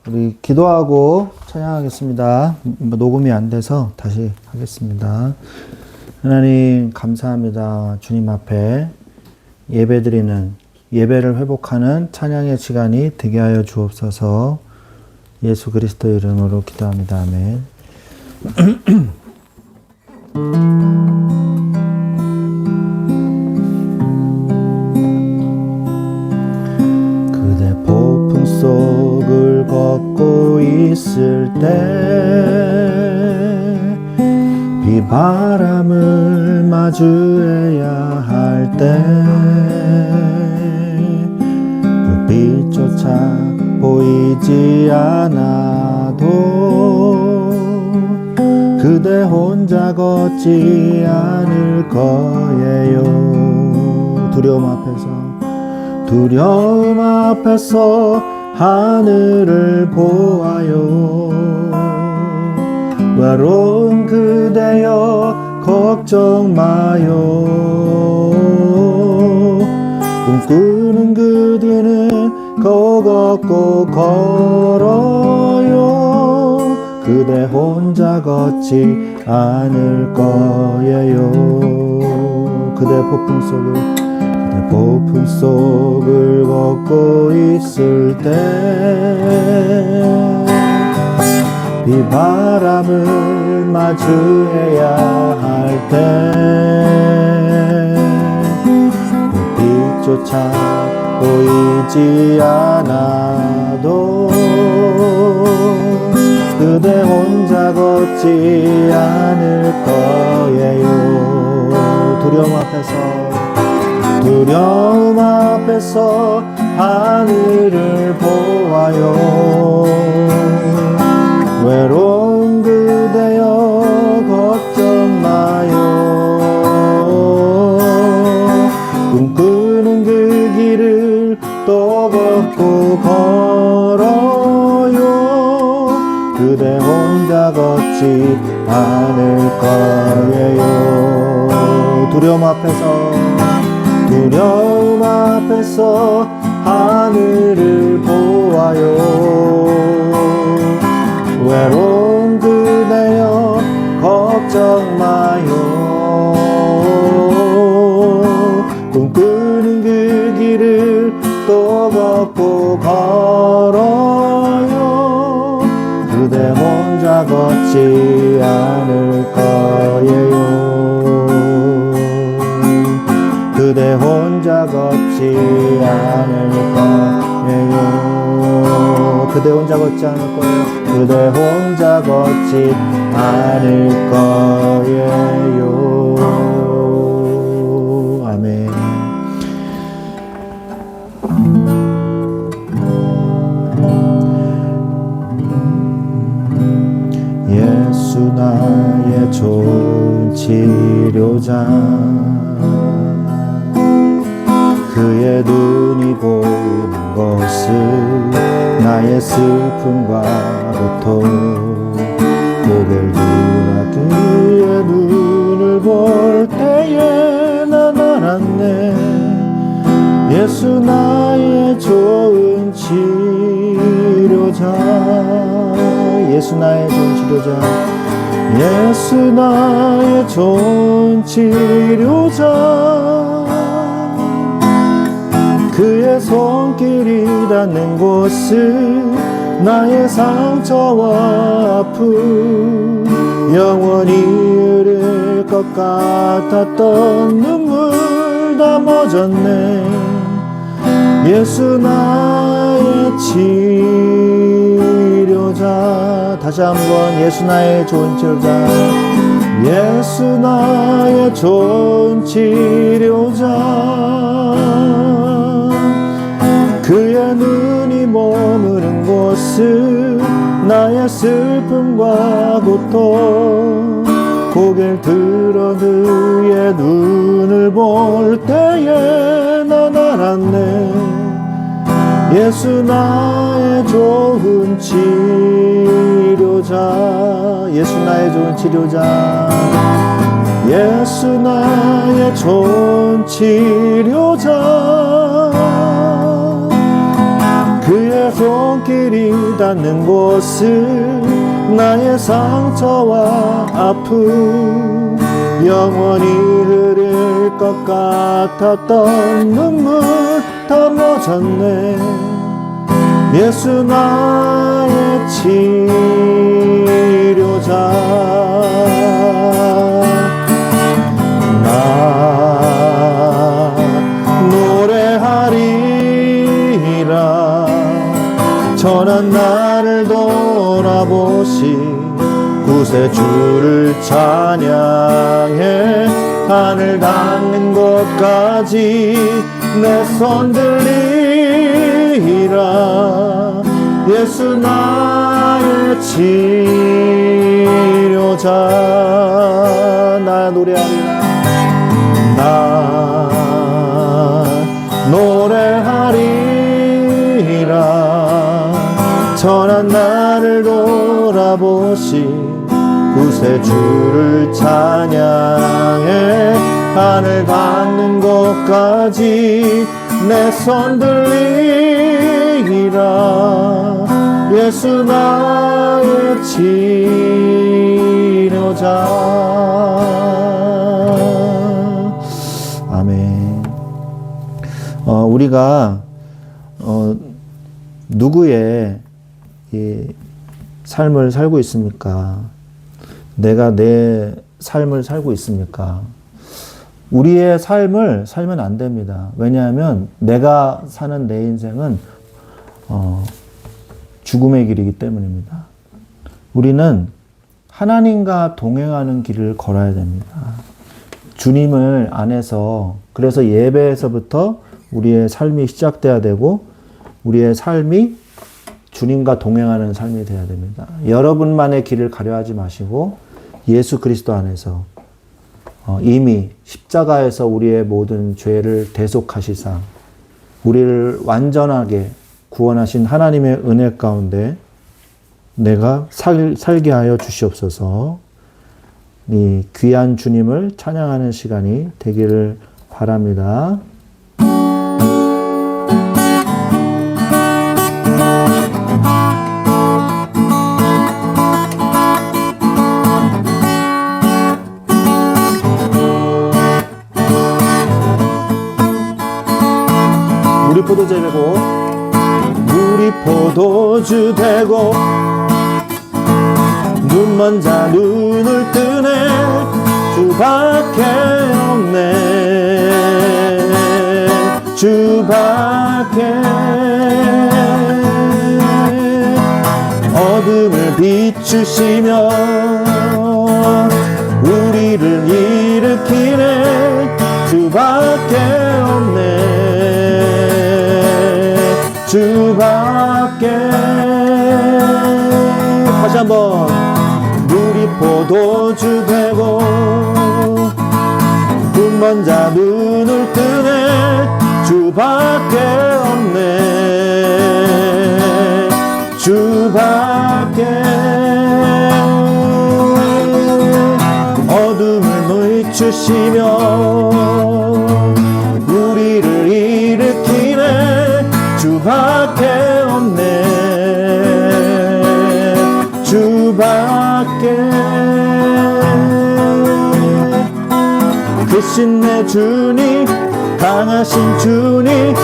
우리 기도하고 찬양하겠습니다. 녹음이 안 돼서 다시 하겠습니다. 하나님 감사합니다. 주님 앞에 예배를 회복하는 찬양의 시간이 되게 하여 주옵소서. 예수 그리스도 이름으로 기도합니다. 아멘. 그대 폭풍 속을 걷고 있을 때 비바람을 마주해야 할 때 불빛조차 보이지 않아도 그대 혼자 걷지 않을 거예요. 두려움 앞에서 하늘을 보아요. 외로운 그대여 걱정 마요. 꿈꾸는 그대는 걷고 걸어요. 그대 혼자 걷지 않을 거예요. 그대 폭풍 속을 걷고 있을 때 비바람을 마주해야 할 때 불빛조차 보이지 않아도 그대 혼자 걷지 않을 거예요. 두려움 앞에서 하늘을 보아요. 외로운 그대여 걱정 마요. 꿈꾸는 그 길을 또 걷고 걸어요. 그대 혼자 걷지 않을 거예요. 두려움 앞에서 하늘을 보아요. 외로운 그대여 걱정 마요. 꿈꾸는 그 길을 또 걷고 걸어요. 그대 혼자 걷지 않을 거예요. 그대 혼자 걷지 않을 거예요. 그대 혼자 걷지 않을 거예요. 그대 혼자 걷지 않을 거예요. 아멘. 예수 나의 좋은 치료자, 그의 눈이 보이는 것은 나의 슬픔과 고통, 고개를 들어 그의 눈을 볼 때에 난 알았네. 예수 나의 좋은 치료자, 예수 나의 좋은 치료자, 예수 나의 좋은 치료자. 그의 손길이 닿는 곳은 나의 상처와 아픔, 영원히 흐를 것 같았던 눈물 다 멎었네. 예수 나의 치료자. 다시 한번 예수 나의 좋은 치료자, 예수 나의 좋은 치료자. 그의 눈이 머무는 곳은 나의 슬픔과 고통, 고개를 들어 그의 눈을 볼 때에 난 알았네. 예수 나의 좋은 치료자, 예수 나의 좋은 치료자, 예수 나의 좋은 치료자. 그의 손길이 닿는 닿는 곳은 나의 상처와 아픔, 영원히 흐를 것 같았던 눈물 다 멎었네. 예수 나의 치료자. 나 노래하리라. 전한 나를 돌아보시 구세주를 찬양해. 하늘 닿는 곳까지 내 손 들리라. 예수 나의 치료자. 나 노래하리라. 나 노래하리라. 전한 나를 돌아보시 구세주를 찬양해. 하늘 닿는 곳까지 내 손 들리라. 예수 나의 치료자. 아멘. 우리가 누구의 이 삶을 살고 있습니까? 내가 내 삶을 살고 있습니까? 우리의 삶을 살면 안 됩니다. 왜냐하면 내가 사는 내 인생은 죽음의 길이기 때문입니다. 우리는 하나님과 동행하는 길을 걸어야 됩니다. 주님을 안에서, 그래서 예배에서부터 우리의 삶이 시작돼야 되고 우리의 삶이 주님과 동행하는 삶이 되어야 됩니다. 여러분만의 길을 가려 하지 마시고 예수 그리스도 안에서 이미 십자가에서 우리의 모든 죄를 대속하시사 우리를 완전하게 구원하신 하나님의 은혜 가운데 내가 살게 하여 주시옵소서. 이 귀한 주님을 찬양하는 시간이 되기를 바랍니다. 우리 포도주 되고 우리 포도주 되고 눈먼 자 눈을 뜨네. 주밖에 없네. 주밖에. 어둠을 비추시며 우리를 일으키네. 주밖에 없네. 주밖에. 다시 한번. 우리 포도주 되고 눈먼 자 눈을 뜨네. 주밖에 없네. 주밖에. 어둠을 물추시며 우리를 일으키네. 주밖에 없네. 주밖에. 크신 내 주님, 강하신 주님,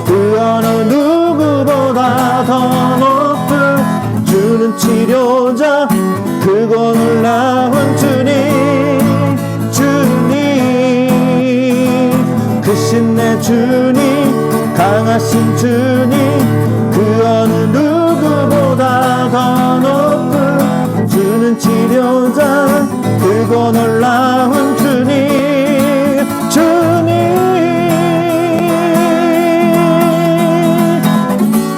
그 어느 누구보다 더 높은 주는 치료자, 크고 놀라운 주님. 주님, 크신 내 주님, 강하신 주님, 그 어느 누구보다 더 높은 주는 치료자, 크고 놀라운 주님. 주님,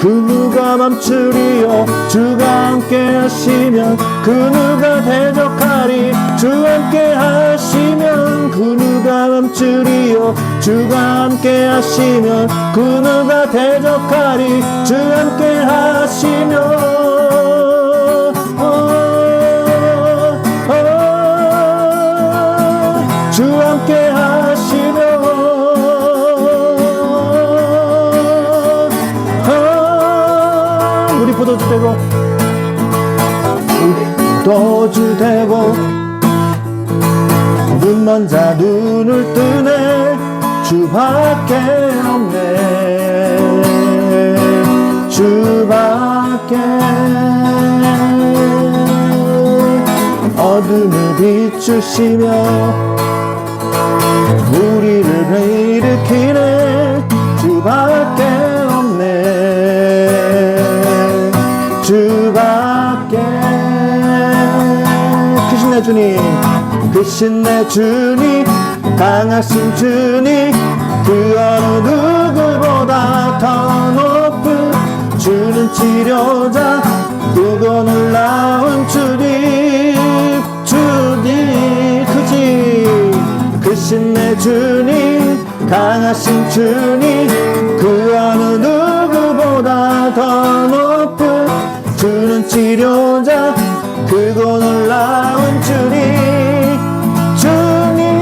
그 누가 멈추리요. 주가 함께 하시면 그 누가 대적하리. 주 함께 하시면 그 누가 멈추리요. 주가 함께 하시면 그 누가 대적하리. 주 함께 하시면 주 함께 하시면 우리 포도주 되고 도주되고 눈먼 자 눈을 뜨네 주밖에 없네 주밖에 어둠을 비추시며 우리를 일으키네 주밖에 없네 주밖에 크신 내 주님 크신 내 주님 강하신 주님 그 어느 누구보다 더 높은 주는 치료자 크고 놀라운 주님 주님 크신 내 주님 강하신 주님 그 어느 누구보다 더 높은 주는 치료자 크고 놀라운 주님 주님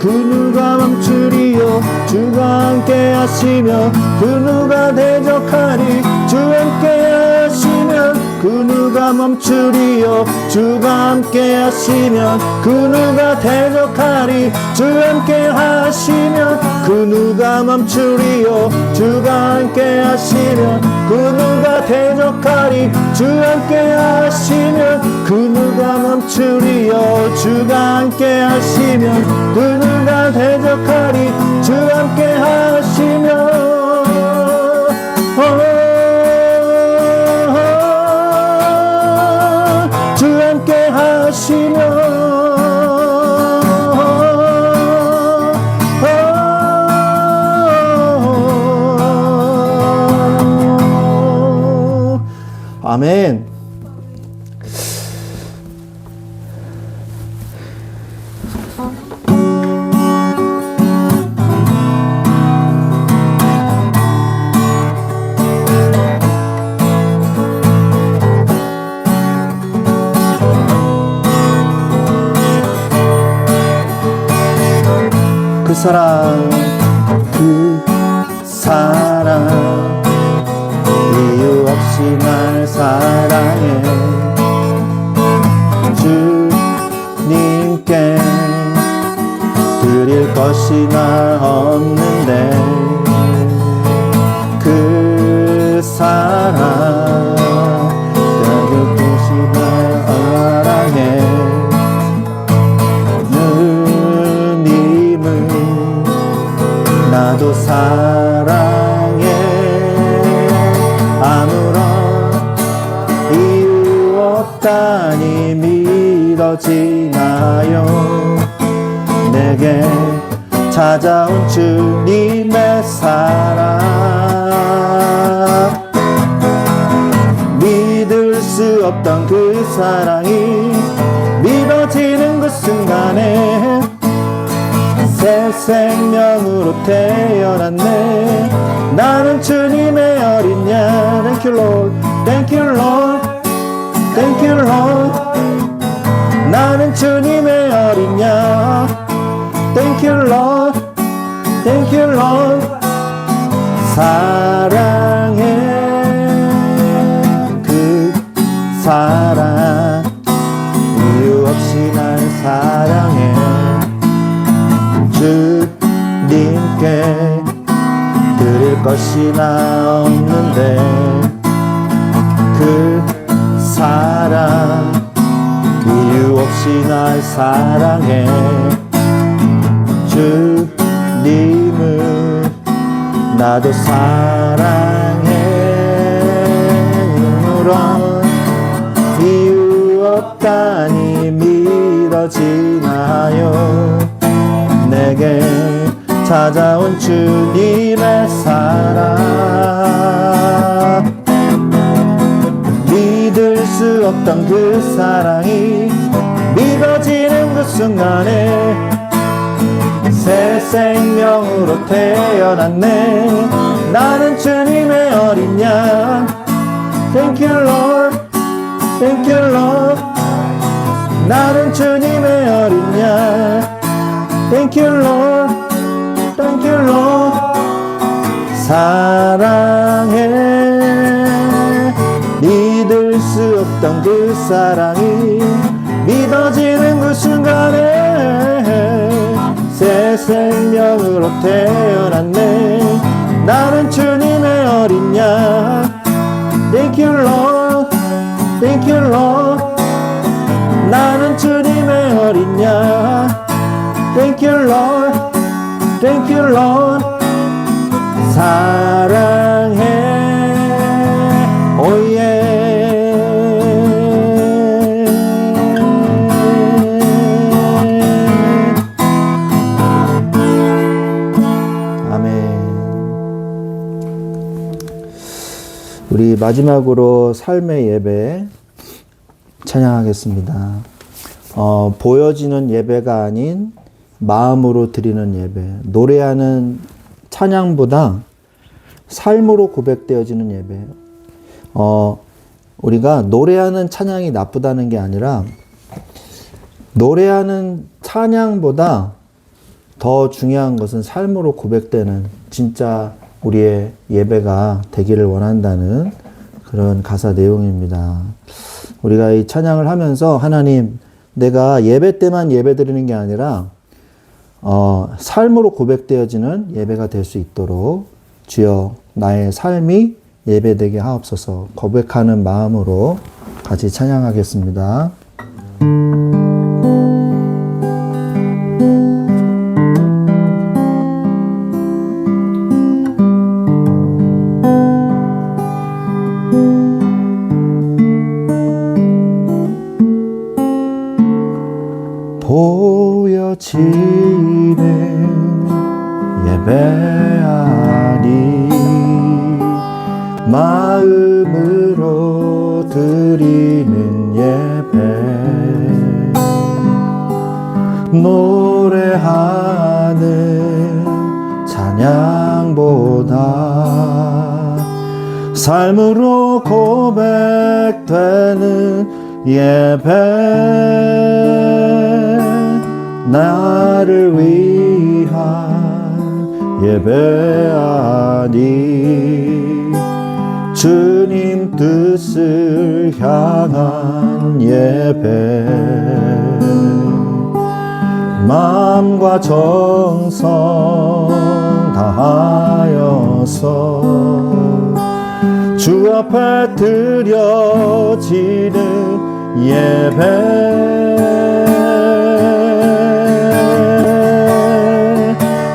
그 누가 멈추리요 주가 함께 하시며 그 누가 대적하리 주 함께 하시면 그 누가 멈추리요 주가 함께 하시면 그 누가 대적하리 주 함께 하시면 그 누가 멈추리요 주가 함께 하시면 그 누가 대적하리 주 함께 하시면 그 누가 멈추리요 주가 함께 하시면 그 누가 대적하리 주 함께 하시면 주 함께 하시면 아멘. 그 사랑 이유 없이 날 사랑해 주님께 드릴 것이 나 없는데 그 사랑 드릴 것이 나 사랑해 나도 사랑해 아무런 이유 없다니 믿어지나요 내게 찾아온 주님의 사랑 믿을 수 없던 그 사랑이 믿어지는 그 순간에 새 생명으로 태어났네 나는 주님의 어린 양 Thank you Lord Thank you Lord Thank you Lord 나는 주님의 어린 양 Thank you Lord Thank you Lord 사랑해 그 사랑 이유 없이 날 사랑해 주님께 드릴 것이 나 없는데 그 사랑 이유 없이 날 사랑해 주님을 나도 사랑해 아무런 이유 없다니 믿어지나요 내게 찾아온 주님의 사랑 믿을 수 없던 그 사랑이 믿어지는 그 순간에 새 생명으로 태어났네 나는 주님의 어린 양 Thank you Lord Thank you Lord 나는 주님의 어린 양 Thank you Lord Thank you Lord 사랑해 믿을 수 없던 그 사랑이 믿어지는 그 순간에 새 생명으로 태어났네. 나는 주님의 어린 양. Thank you Lord, Thank you Lord. 나는 주님의 어린 양. Thank you Lord, Thank you Lord. 사랑해 oh yeah. 아멘. 우리 마지막으로 삶의 예배 찬양하겠습니다. 보여지는 예배가 아닌 마음으로 드리는 예배. 노래하는 찬양보다 삶으로 고백되어지는 예배예요. 우리가 노래하는 찬양이 나쁘다는 게 아니라 노래하는 찬양보다 더 중요한 것은 삶으로 고백되는 진짜 우리의 예배가 되기를 원한다는 그런 가사 내용입니다. 우리가 이 찬양을 하면서 하나님, 내가 예배 때만 예배 드리는 게 아니라 삶으로 고백되어지는 예배가 될 수 있도록 주여 나의 삶이 예배되게 하옵소서. 고백하는 마음으로 같이 찬양하겠습니다. 보여지는 예배하니 마음으로 드리는 예배. 노래하는 찬양보다 삶으로 고백되는 예배. 나를 위한 예배하니 주님 뜻을 향한 예배. 마음과 정성 다하여서 주 앞에 드려지는 예배.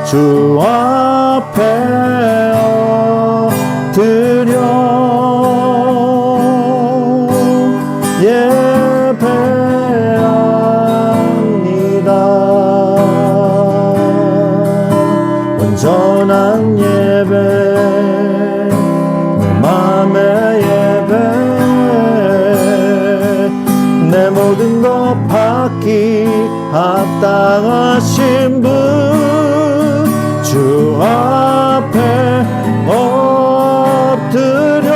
주 앞에 엎드려 예배합니다. 온전한 예배, 내 맘의 예배, 내 모든 것 받기 합당하신 분. 주 앞에 엎드려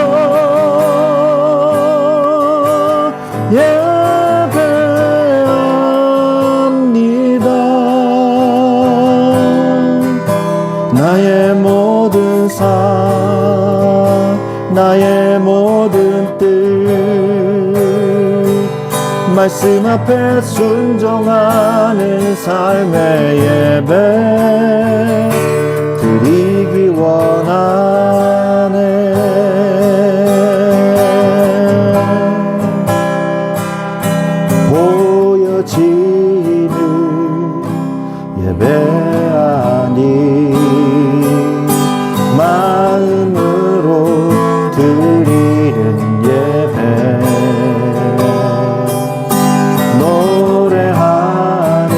예배합니다. 나의 모든 삶, 나의 모든 뜻, 말씀 앞에 순종하는 삶의 예배 드리기 원하네. 보여지는 예배하니 마음으로 드리는 예배. 노래하는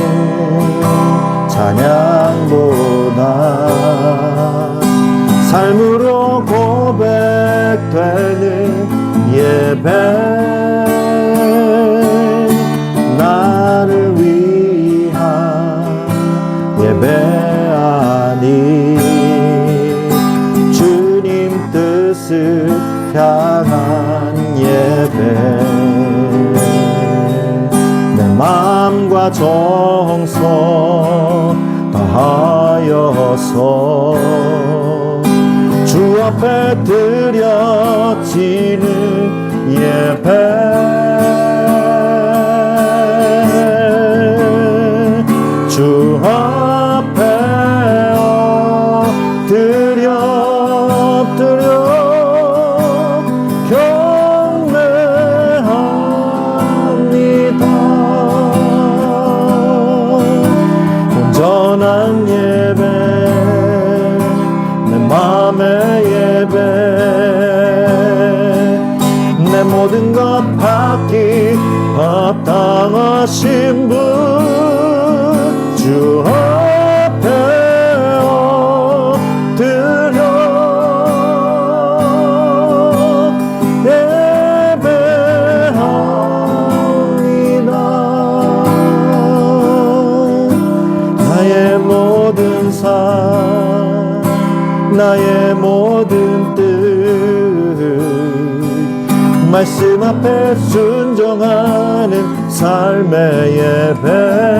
찬양보다 삶으로 고백되는 예배. 나를 위한 예배하니 주님 뜻을 향한 예배. 내 마음과 정성 다하여서 주 앞에 드려지는 예배 주 앞에 엎드려 경배합니다. 온전한 예배 내 맘의 예배 내 모든 것 받기 합당하신 분 주 앞에 엎드려 예배합니다. 나의 모든 삶 나의 모든 뜻 말씀 앞에 순종하는 삶의 예배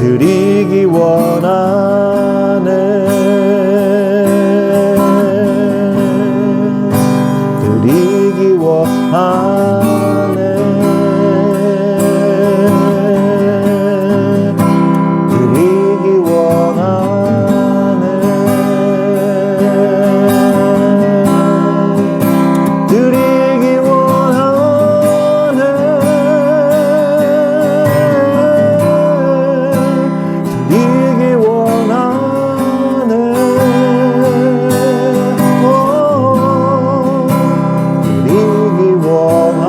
드리기 원하네. 드리기 원하네. 드리기 원하네. 드리기 원하네. 드리기 원하네. 오, 드리기 원하네.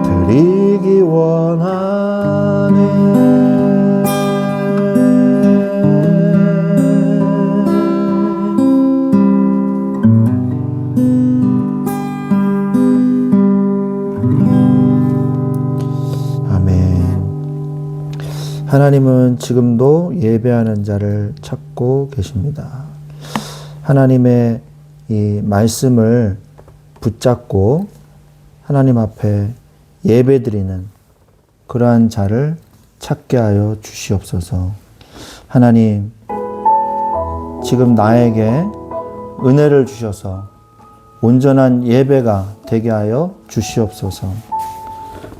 드리기 원하네. 하나님은 지금도 예배하는 자를 찾고 계십니다. 하나님의 이 말씀을 붙잡고 하나님 앞에 예배드리는 그러한 자를 찾게 하여 주시옵소서. 하나님, 지금 나에게 은혜를 주셔서 온전한 예배가 되게 하여 주시옵소서.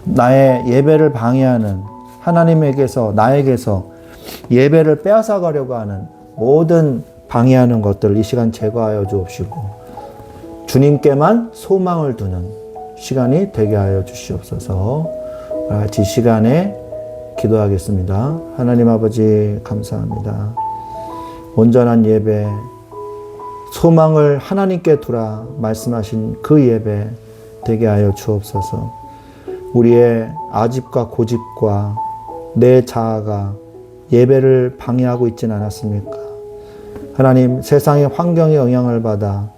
나의 예배를 방해하는 하나님에게서 나에게서 예배를 빼앗아가려고 하는 모든 방해하는 것들을 이 시간 제거하여 주옵시고 주님께만 소망을 두는 시간이 되게 하여 주시옵소서. 같이 시간에 기도하겠습니다. 하나님 아버지 감사합니다. 온전한 예배, 소망을 하나님께 두라 말씀하신 그 예배 되게 하여 주옵소서. 우리의 아집과 고집과 내 자아가 예배를 방해하고 있지는 않았습니까? 하나님, 세상의 환경에 영향을 받아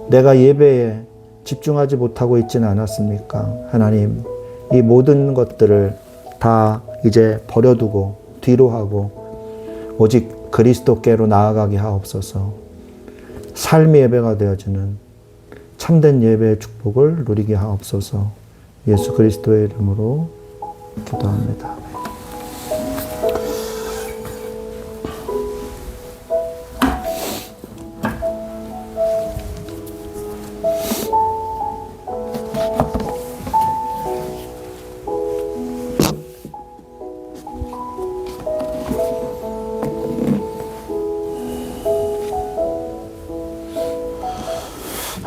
내가 예배에 집중하지 못하고 있지는 않았습니까? 하나님, 이 모든 것들을 다 이제 버려두고 뒤로 하고 오직 그리스도께로 나아가게 하옵소서. 삶의 예배가 되어주는 참된 예배의 축복을 누리게 하옵소서. 예수 그리스도의 이름으로 기도합니다.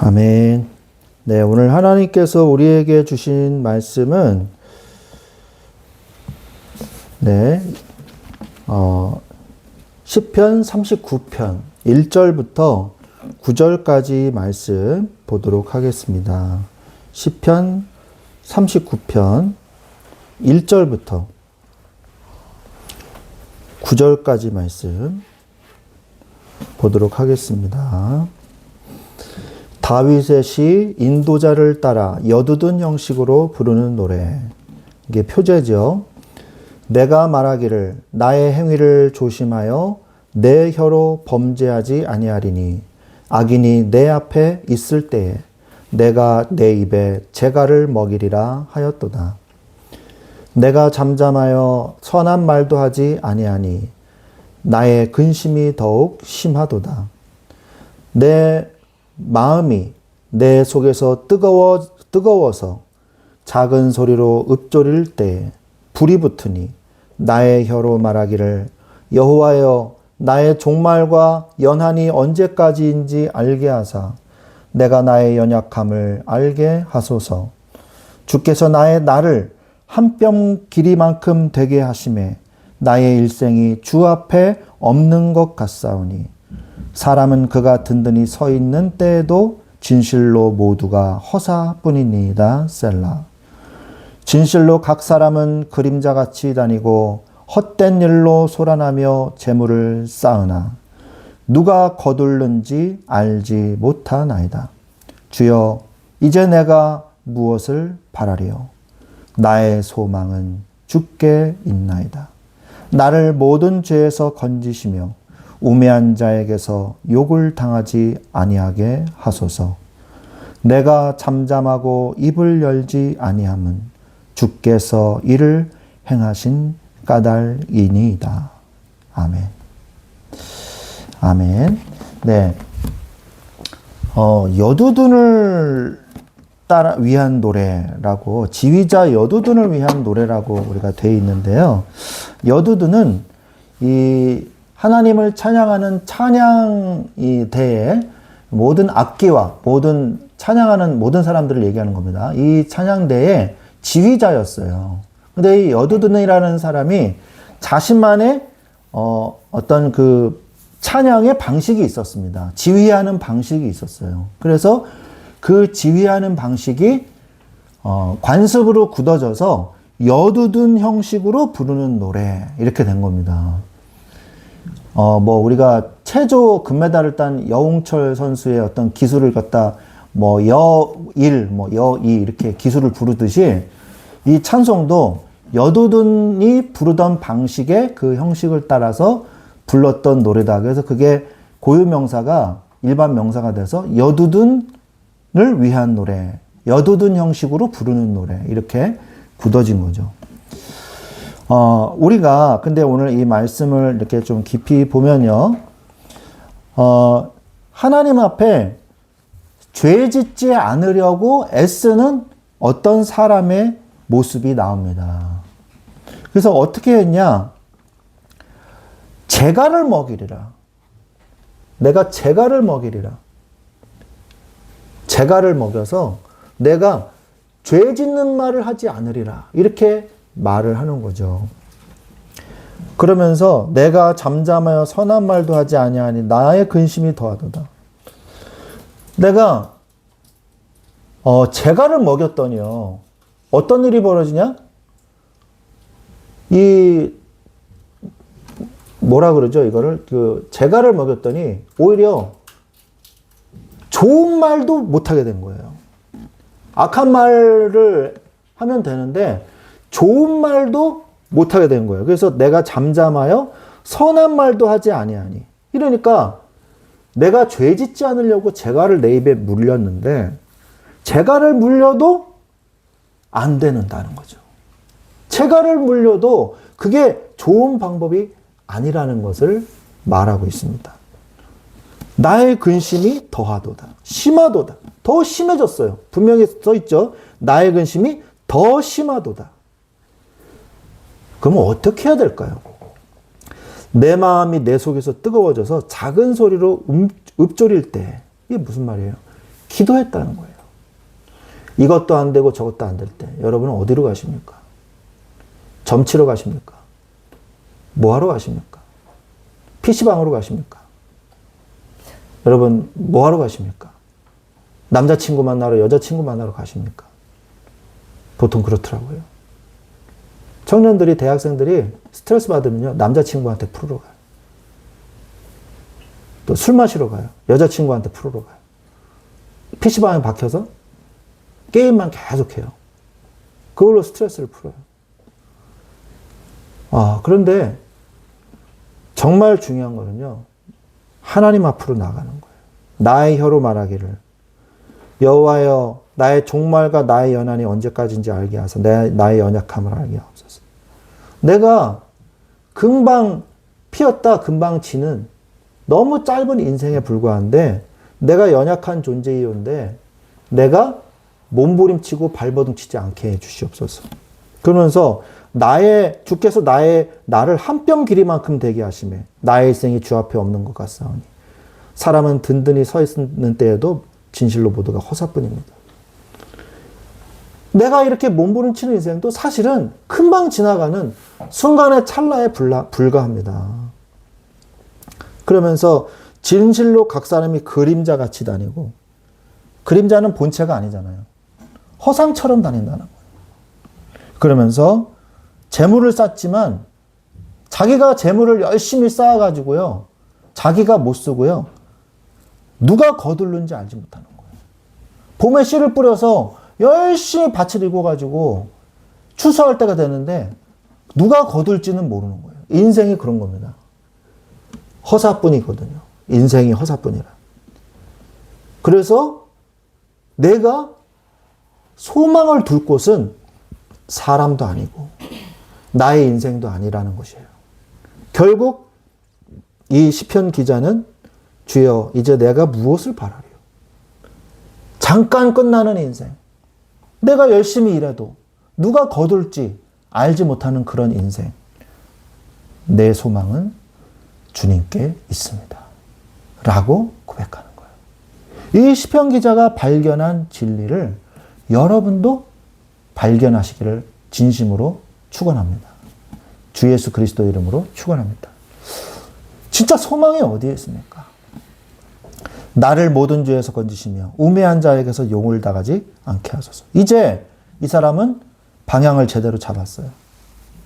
아멘. 네, 오늘 하나님께서 우리에게 주신 말씀은 시편 39편 1절부터 9절까지 말씀 보도록 하겠습니다. 시편 39편 1절부터 9절까지 말씀 보도록 하겠습니다. 다윗의 시 인도자를 따라 여두둔 형식으로 부르는 노래. 이게 표제죠. 내가 말하기를 나의 행위를 조심하여 내 혀로 범죄하지 아니하리니 악인이 내 앞에 있을 때에 내가 내 입에 재갈을 먹이리라 하였도다. 내가 잠잠하여 선한 말도 하지 아니하니 나의 근심이 더욱 심하도다. 내 마음이 내 속에서 뜨거워서 작은 소리로 읊조릴 때에 불이 붙으니 나의 혀로 말하기를 여호와여 나의 종말과 연한이 언제까지인지 알게 하사 내가 나의 연약함을 알게 하소서. 주께서 나의 날을 한 뼘 길이만큼 되게 하심에 나의 일생이 주 앞에 없는 것 같사오니 사람은 그가 든든히 서 있는 때에도 진실로 모두가 허사뿐이니이다. 셀라. 진실로 각 사람은 그림자같이 다니고 헛된 일로 소란하며 재물을 쌓으나 누가 거둘는지 알지 못하나이다. 주여 이제 내가 무엇을 바라리요? 나의 소망은 주께 있나이다. 나를 모든 죄에서 건지시며 우매한 자에게서 욕을 당하지 아니하게 하소서. 내가 잠잠하고 입을 열지 아니함은 주께서 이를 행하신 까닭이니이다. 아멘. 아멘. 네. 여두둔을 위한 노래라고, 지휘자 여두둔을 위한 노래라고 우리가 되어 있는데요. 여두둔은 이 하나님을 찬양하는 찬양이 대에 모든 악기와 모든 찬양하는 모든 사람들을 얘기하는 겁니다. 이 찬양대의 지휘자였어요. 근데 이 여두둔이라는 사람이 자신만의 어떤 그 찬양의 방식이 있었습니다. 지휘하는 방식이 있었어요. 그래서 그 지휘하는 방식이 관습으로 굳어져서 여두둔 형식으로 부르는 노래 이렇게 된 겁니다. 우리가 체조 금메달을 딴 여웅철 선수의 어떤 기술을 갖다 여일, 여이 이렇게 기술을 부르듯이 이 찬송도 여두둔이 부르던 방식의 그 형식을 따라서 불렀던 노래다. 그래서 그게 고유명사가 일반 명사가 돼서 여두둔을 위한 노래, 여두둔 형식으로 부르는 노래 이렇게 굳어진 거죠. 우리가 근데 오늘 이 말씀을 이렇게 좀 깊이 보면요. 하나님 앞에 죄 짓지 않으려고 애쓰는 어떤 사람의 모습이 나옵니다. 그래서 어떻게 했냐? 재갈을 먹이리라. 내가 재갈을 먹이리라. 재갈을 먹여서 내가 죄 짓는 말을 하지 않으리라. 이렇게 말을 하는 거죠. 그러면서 내가 잠잠하여 선한 말도 하지 아니하니 나의 근심이 더하도다. 내가 재갈을 먹였더니요. 어떤 일이 벌어지냐? 뭐라 그러죠? 이거를 재갈을 먹였더니 오히려 좋은 말도 못하게 된 거예요. 악한 말을 하면 되는데 좋은 말도 못하게 된 거예요. 그래서 내가 잠잠하여 선한 말도 하지 아니하니. 이러니까 내가 죄 짓지 않으려고 재갈을 내 입에 물렸는데 재갈을 물려도 안 되는다는 거죠. 재갈을 물려도 그게 좋은 방법이 아니라는 것을 말하고 있습니다. 나의 근심이 더하도다. 심하도다. 더 심해졌어요. 분명히 써 있죠. 나의 근심이 더 심하도다. 그러면 어떻게 해야 될까요? 내 마음이 내 속에서 뜨거워져서 작은 소리로 읊조릴 때, 이게 무슨 말이에요? 기도했다는 거예요. 이것도 안 되고 저것도 안 될 때 여러분은 어디로 가십니까? 점치러 가십니까? 뭐 하러 가십니까? PC방으로 가십니까? 여러분 뭐 하러 가십니까? 남자친구 만나러 여자친구 만나러 가십니까? 보통 그렇더라고요. 청년들이 대학생들이 스트레스 받으면요 남자친구한테 풀으러 가요. 또 술 마시러 가요. 여자친구한테 풀으러 가요. PC방에 박혀서 게임만 계속해요. 그걸로 스트레스를 풀어요. 그런데 정말 중요한 거는요. 하나님 앞으로 나가는 거예요. 나의 혀로 말하기를 여호와여 나의 종말과 나의 연한이 언제까지인지 알게 하소서. 나의 연약함을 알게 하옵소서. 내가 금방 피었다 금방 지는 너무 짧은 인생에 불과한데 내가 연약한 존재이온데 내가 몸부림치고 발버둥치지 않게 해주시옵소서. 그러면서 주께서 나를 한 뼘 길이만큼 되게 하시매 나의 일생이 주 앞에 없는 것 같사오니 사람은 든든히 서 있는 때에도 진실로 모두가 허사뿐입니다. 내가 이렇게 몸부림치는 인생도 사실은 금방 지나가는 순간의 찰나에 불과합니다. 그러면서 진실로 각 사람이 그림자같이 다니고, 그림자는 본체가 아니잖아요. 허상처럼 다닌다는 거예요. 그러면서 재물을 쌓지만 자기가 재물을 열심히 쌓아가지고요, 자기가 못 쓰고요, 누가 거둘는지 알지 못하는 거예요. 봄에 씨를 뿌려서 열심히 밭을 일궈가지고 추수할 때가 되는데 누가 거둘지는 모르는 거예요. 인생이 그런 겁니다. 허사뿐이거든요. 인생이 허사뿐이라. 그래서 내가 소망을 둘 곳은 사람도 아니고 나의 인생도 아니라는 것이에요. 결국 이 시편 기자는 주여 이제 내가 무엇을 바라리요? 잠깐 끝나는 인생. 내가 열심히 일해도 누가 거둘지 알지 못하는 그런 인생. 내 소망은 주님께 있습니다. 라고 고백하는 거예요. 이 시편 기자가 발견한 진리를 여러분도 발견하시기를 진심으로 축원합니다. 주 예수 그리스도 이름으로 축원합니다. 진짜 소망이 어디에 있습니까? 나를 모든 죄에서 건지시며 우매한 자에게서 용을 당하지 않게 하소서. 이제 이 사람은 방향을 제대로 잡았어요.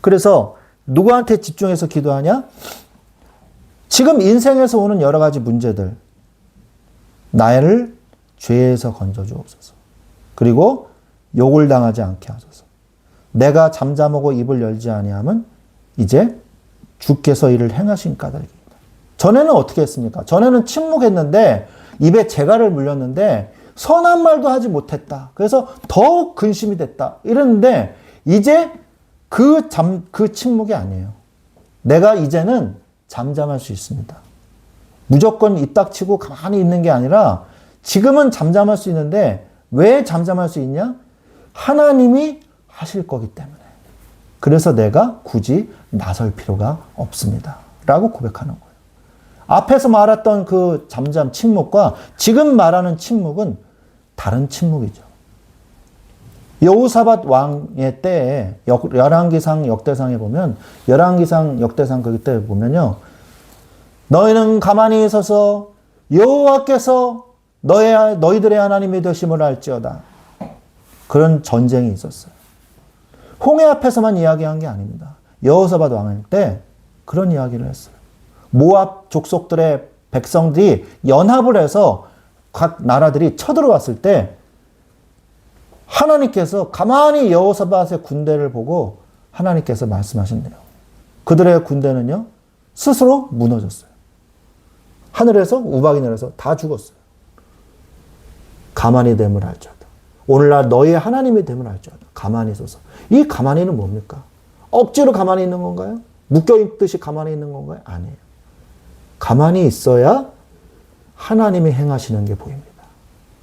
그래서 누구한테 집중해서 기도하냐? 지금 인생에서 오는 여러 가지 문제들, 나를 죄에서 건져 주옵소서. 그리고 욕을 당하지 않게 하소서. 내가 잠잠하고 입을 열지 아니하면 이제 주께서 이를 행하신 까닭입니다. 전에는 어떻게 했습니까? 전에는 침묵했는데 입에 재갈을 물렸는데 선한 말도 하지 못했다. 그래서 더욱 근심이 됐다. 이랬는데 이제 그 침묵이 아니에요. 내가 이제는 잠잠할 수 있습니다. 무조건 입 닥치고 가만히 있는 게 아니라 지금은 잠잠할 수 있는데 왜 잠잠할 수 있냐? 하나님이 하실 거기 때문에. 그래서 내가 굳이 나설 필요가 없습니다. 라고 고백하는 거예요. 앞에서 말했던 그 잠잠 침묵과 지금 말하는 침묵은 다른 침묵이죠. 여호사밧 왕의 때에 열왕기상 역대상에 보면 열왕기상 역대상 거기 때 보면요. 너희는 가만히 서서 여호와께서 너희들의 하나님이 되심을 알지어다. 그런 전쟁이 있었어요. 홍해 앞에서만 이야기한 게 아닙니다. 여호사밧 왕일 때 그런 이야기를 했어요. 모압 족속들의 백성들이 연합을 해서 각 나라들이 쳐들어왔을 때 하나님께서 가만히 여호사밧의 군대를 보고 하나님께서 말씀하신대요. 그들의 군대는요, 스스로 무너졌어요. 하늘에서 우박이 내려서 다 죽었어요. 가만히 됨을 알지어다. 오늘날 너희의 하나님이 됨을 알지어다. 가만히 있어서. 이 가만히는 뭡니까? 억지로 가만히 있는 건가요? 묶여있듯이 가만히 있는 건가요? 아니에요. 가만히 있어야 하나님이 행하시는 게 보입니다.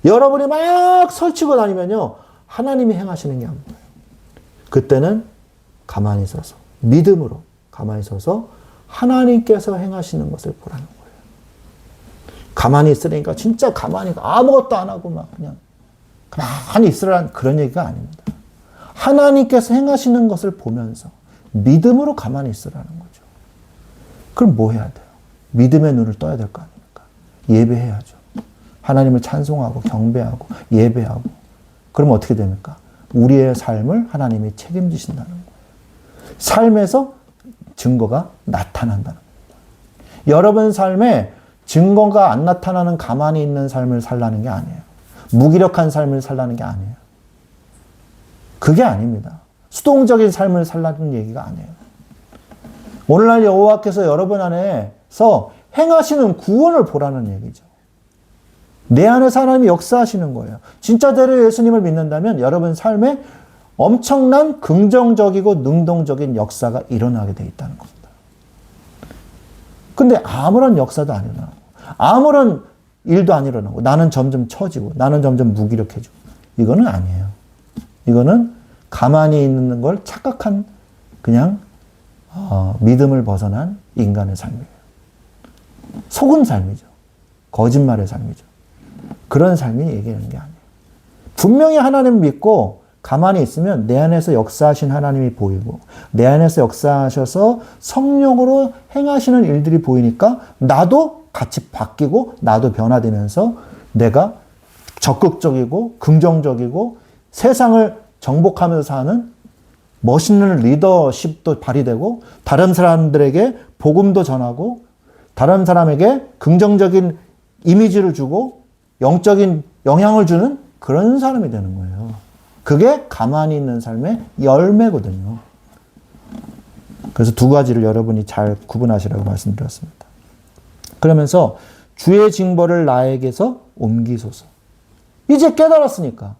여러분이 막 설치고 다니면요, 하나님이 행하시는 게 안 보여요. 그때는 가만히 있어서, 믿음으로 가만히 있어서 하나님께서 행하시는 것을 보라는 거예요. 가만히 있으니까 진짜 가만히 아무것도 안 하고 막 그냥 가만히 있으라는 그런 얘기가 아닙니다. 하나님께서 행하시는 것을 보면서 믿음으로 가만히 있으라는 거죠. 그럼 뭐 해야 돼요? 믿음의 눈을 떠야 될 거 아닙니까? 예배해야죠. 하나님을 찬송하고 경배하고 예배하고. 그럼 어떻게 됩니까? 우리의 삶을 하나님이 책임지신다는 거예요. 삶에서 증거가 나타난다는 겁니다. 여러분 삶에 증거가 안 나타나는 가만히 있는 삶을 살라는 게 아니에요. 무기력한 삶을 살라는 게 아니에요. 그게 아닙니다. 수동적인 삶을 살라는 얘기가 아니에요. 오늘날 여호와께서 여러분 안에서 행하시는 구원을 보라는 얘기죠. 내 안에서 하나님이 역사하시는 거예요. 진짜대로 예수님을 믿는다면 여러분 삶에 엄청난 긍정적이고 능동적인 역사가 일어나게 돼 있다는 겁니다. 근데 아무런 역사도 안 일어나고, 아무런 일도 안 일어나고, 나는 점점 처지고, 나는 점점 무기력해지고. 이거는 아니에요. 이거는 가만히 있는 걸 착각한 그냥 믿음을 벗어난 인간의 삶이에요. 속은 삶이죠. 거짓말의 삶이죠. 그런 삶이 얘기하는 게 아니에요. 분명히 하나님을 믿고 가만히 있으면 내 안에서 역사하신 하나님이 보이고 내 안에서 역사하셔서 성령으로 행하시는 일들이 보이니까 나도 같이 바뀌고 나도 변화되면서 내가 적극적이고 긍정적이고 세상을 정복하면서 사는 멋있는 리더십도 발휘되고 다른 사람들에게 복음도 전하고 다른 사람에게 긍정적인 이미지를 주고 영적인 영향을 주는 그런 사람이 되는 거예요. 그게 가만히 있는 삶의 열매거든요. 그래서 두 가지를 여러분이 잘 구분하시라고 말씀드렸습니다. 그러면서 주의 징벌을 나에게서 옮기소서. 이제 깨달았으니까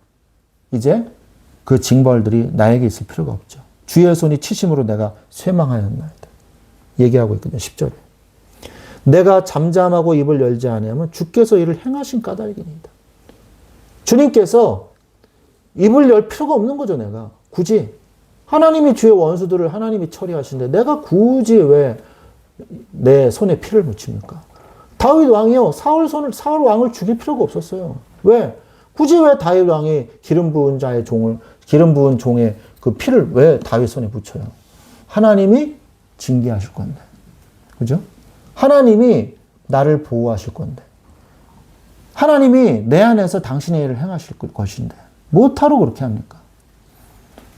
이제 그 징벌들이 나에게 있을 필요가 없죠. 주의 손이 치심으로 내가 쇠망하였나이다. 얘기하고 있거든요. 10절에. 내가 잠잠하고 입을 열지 아니하면 주께서 이를 행하신 까닭이니이다. 주님께서 입을 열 필요가 없는 거죠. 내가 굳이 하나님이 주의 원수들을 하나님이 처리하시는데 내가 굳이 왜 내 손에 피를 묻힙니까? 다윗 왕이요 사울 왕을 죽일 필요가 없었어요. 왜? 굳이 왜 다윗 왕이 기름 부은 종의 그 피를 왜 다윗 손에 묻혀요? 하나님이 징계하실 건데, 그죠? 하나님이 나를 보호하실 건데, 하나님이 내 안에서 당신의 일을 행하실 것인데, 못하러 그렇게 합니까?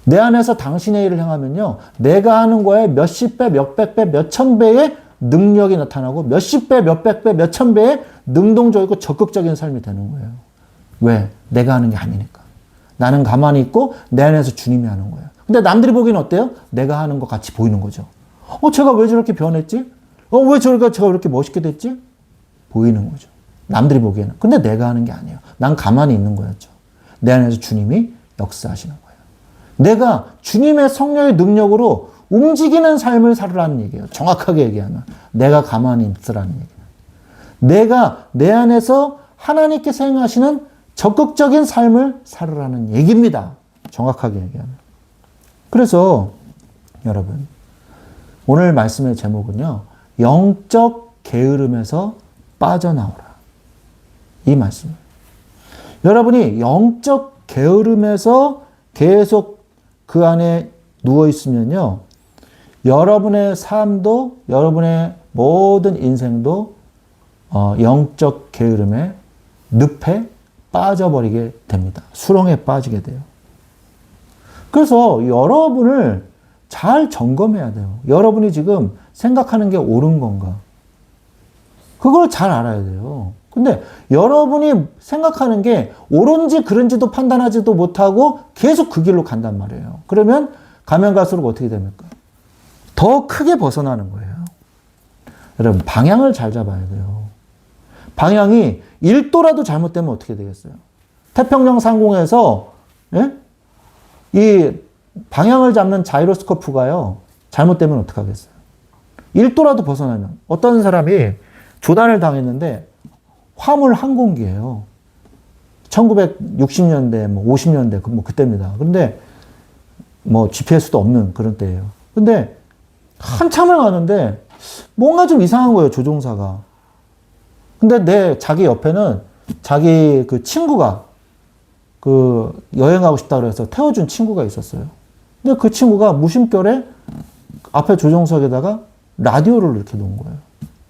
내 안에서 당신의 일을 행하면요, 내가 하는 거에 몇십 배, 몇백 배, 몇천 배의 능력이 나타나고 몇십 배, 몇백 배, 몇천 배의 능동적이고 적극적인 삶이 되는 거예요. 왜? 내가 하는 게 아니니까. 나는 가만히 있고 내 안에서 주님이 하는 거예요. 근데 남들이 보기엔 어때요? 내가 하는 것 같이 보이는 거죠. 제가 왜 저렇게 변했지? 왜 제가 이렇게 멋있게 됐지? 보이는 거죠. 남들이 보기에는. 근데 내가 하는 게 아니에요. 난 가만히 있는 거였죠. 내 안에서 주님이 역사하시는 거예요. 내가 주님의 성령의 능력으로 움직이는 삶을 살으라는 얘기예요. 정확하게 얘기하면. 내가 가만히 있으라는 얘기예요. 내가 내 안에서 하나님께서 행하시는 적극적인 삶을 살으라는 얘기입니다. 정확하게 얘기하면. 그래서 여러분, 오늘 말씀의 제목은요. 영적 게으름에서 빠져나오라. 이 말씀이에요. 여러분이 영적 게으름에서 계속 그 안에 누워 있으면요. 여러분의 삶도 여러분의 모든 인생도 영적 게으름의 늪에 빠져버리게 됩니다. 수렁에 빠지게 돼요. 그래서 여러분을 잘 점검해야 돼요. 여러분이 지금 생각하는 게 옳은 건가? 그걸 잘 알아야 돼요. 근데 여러분이 생각하는 게 옳은지 그른지도 판단하지도 못하고 계속 그 길로 간단 말이에요. 그러면 가면 갈수록 어떻게 됩니까? 더 크게 벗어나는 거예요. 여러분, 방향을 잘 잡아야 돼요. 방향이 1도라도 잘못되면 어떻게 되겠어요? 태평양 상공에서 이 방향을 잡는 자이로스코프가요. 잘못되면 어떡하겠어요? 1도라도 벗어나면 어떤 사람이 조난을 당했는데 화물 항공기예요. 1960년대, 50년대 그때입니다. 그런데 GPS도 없는 그런 때예요. 근데 한참을 가는데 뭔가 좀 이상한 거예요, 조종사가. 근데 자기 옆에는 자기 그 친구가 여행하고 싶다 그래서 태워준 친구가 있었어요. 근데 그 친구가 무심결에 앞에 조종석에다가 라디오를 이렇게 놓은 거예요.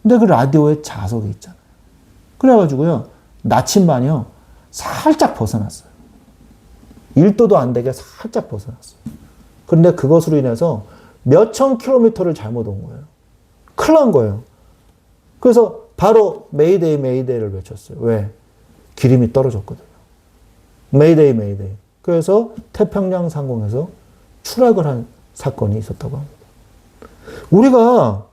근데 그 라디오에 자석이 있잖아요. 그래가지고요, 나침반이요, 살짝 벗어났어요. 1도도 안 되게 살짝 벗어났어요. 그런데 그것으로 인해서 몇천 킬로미터를 잘못 온 거예요. 큰일 난 거예요. 그래서 바로 메이데이, 메이데이를 외쳤어요. 왜? 기름이 떨어졌거든요. 메이데이, 메이데이. 그래서 태평양 상공에서 추락을 한 사건이 있었다고 합니다. 우리가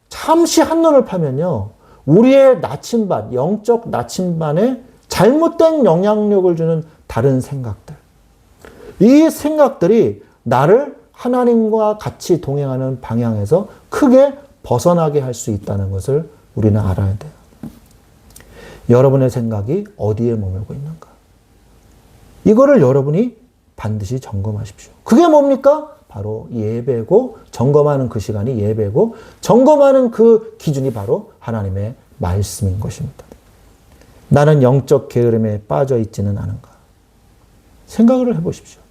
잠시 한눈을 파면요, 우리의 나침반, 영적 나침반에 잘못된 영향력을 주는 다른 생각들. 이 생각들이 나를 하나님과 같이 동행하는 방향에서 크게 벗어나게 할 수 있다는 것을 우리는 알아야 돼요. 여러분의 생각이 어디에 머물고 있는가? 이거를 여러분이 반드시 점검하십시오. 그게 뭡니까? 바로 예배고, 점검하는 그 시간이 예배고, 점검하는 그 기준이 바로 하나님의 말씀인 것입니다. 나는 영적 게으름에 빠져 있지는 않은가? 생각을 해보십시오.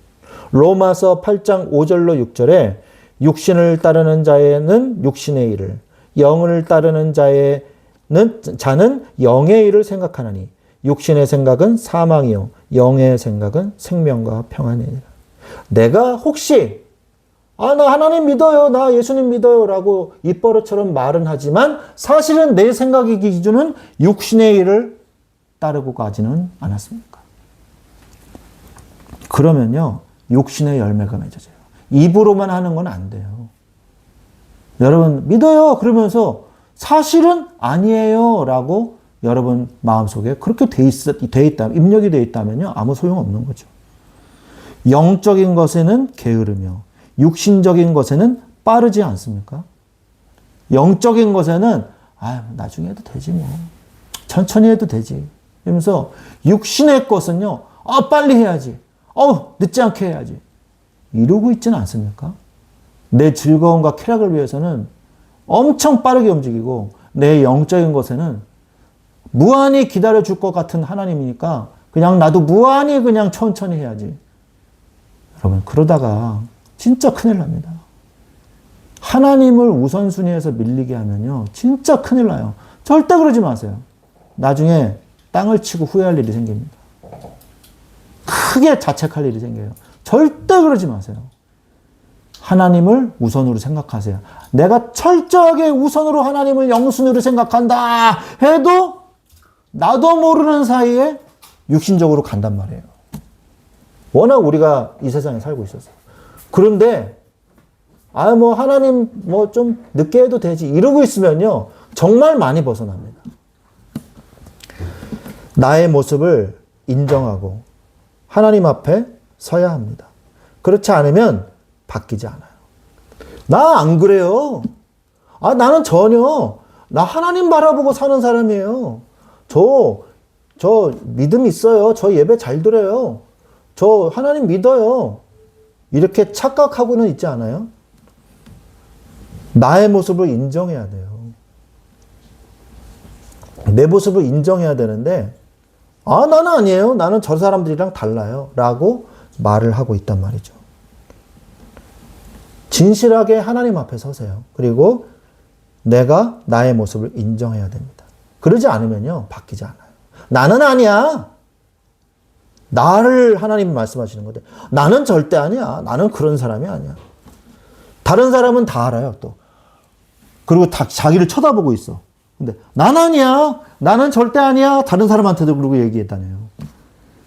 로마서 8장 5절로 6절에 육신을 따르는 자에는 육신의 일을, 영을 따르는 자는 영의 일을 생각하나니 육신의 생각은 사망이요 영의 생각은 생명과 평안이니라. 내가 혹시 나 하나님 믿어요, 나 예수님 믿어요 라고 입버릇처럼 말은 하지만 사실은 내 생각의 기준은 육신의 일을 따르고 가지는 않았습니까? 그러면요 육신의 열매가 맺어져요. 입으로만 하는 건 안 돼요. 여러분 믿어요 그러면서 사실은 아니에요 라고 여러분 마음속에 그렇게 돼 있다, 입력이 돼 있다면요 아무 소용없는 거죠. 영적인 것에는 게으르며 육신적인 것에는 빠르지 않습니까? 영적인 것에는 나중에 해도 되지 뭐, 천천히 해도 되지 이러면서, 육신의 것은요 빨리 해야지, 늦지 않게 해야지 이러고 있지는 않습니까? 내 즐거움과 쾌락을 위해서는 엄청 빠르게 움직이고, 내 영적인 것에는 무한히 기다려줄 것 같은 하나님이니까 그냥 나도 무한히 그냥 천천히 해야지. 여러분 그러다가 진짜 큰일 납니다. 하나님을 우선순위에서 밀리게 하면요 진짜 큰일 나요. 절대 그러지 마세요. 나중에 땅을 치고 후회할 일이 생깁니다. 크게 자책할 일이 생겨요. 절대 그러지 마세요. 하나님을 우선으로 생각하세요. 내가 철저하게 우선으로 하나님을 영순위로 생각한다 해도 나도 모르는 사이에 육신적으로 간단 말이에요. 워낙 우리가 이 세상에 살고 있어서. 그런데 하나님 좀 늦게 해도 되지 이러고 있으면요 정말 많이 벗어납니다. 나의 모습을 인정하고 하나님 앞에 서야 합니다. 그렇지 않으면 바뀌지 않아요. 나 안 그래요. 나는 전혀, 나 하나님 바라보고 사는 사람이에요. 저 믿음 있어요. 저 예배 잘 드려요. 저 하나님 믿어요. 이렇게 착각하고는 있지 않아요? 나의 모습을 인정해야 돼요. 내 모습을 인정해야 되는데, 나는 아니에요. 나는 저 사람들이랑 달라요. 라고 말을 하고 있단 말이죠. 진실하게 하나님 앞에 서세요. 그리고 내가 나의 모습을 인정해야 됩니다. 그러지 않으면요, 바뀌지 않아요. 나는 아니야. 나를 하나님이 말씀하시는 건데, 나는 절대 아니야. 나는 그런 사람이 아니야. 다른 사람은 다 알아요, 또. 그리고 다 자기를 쳐다보고 있어. 근데, 난 아니야. 나는 절대 아니야. 다른 사람한테도 그러고 얘기했다네요.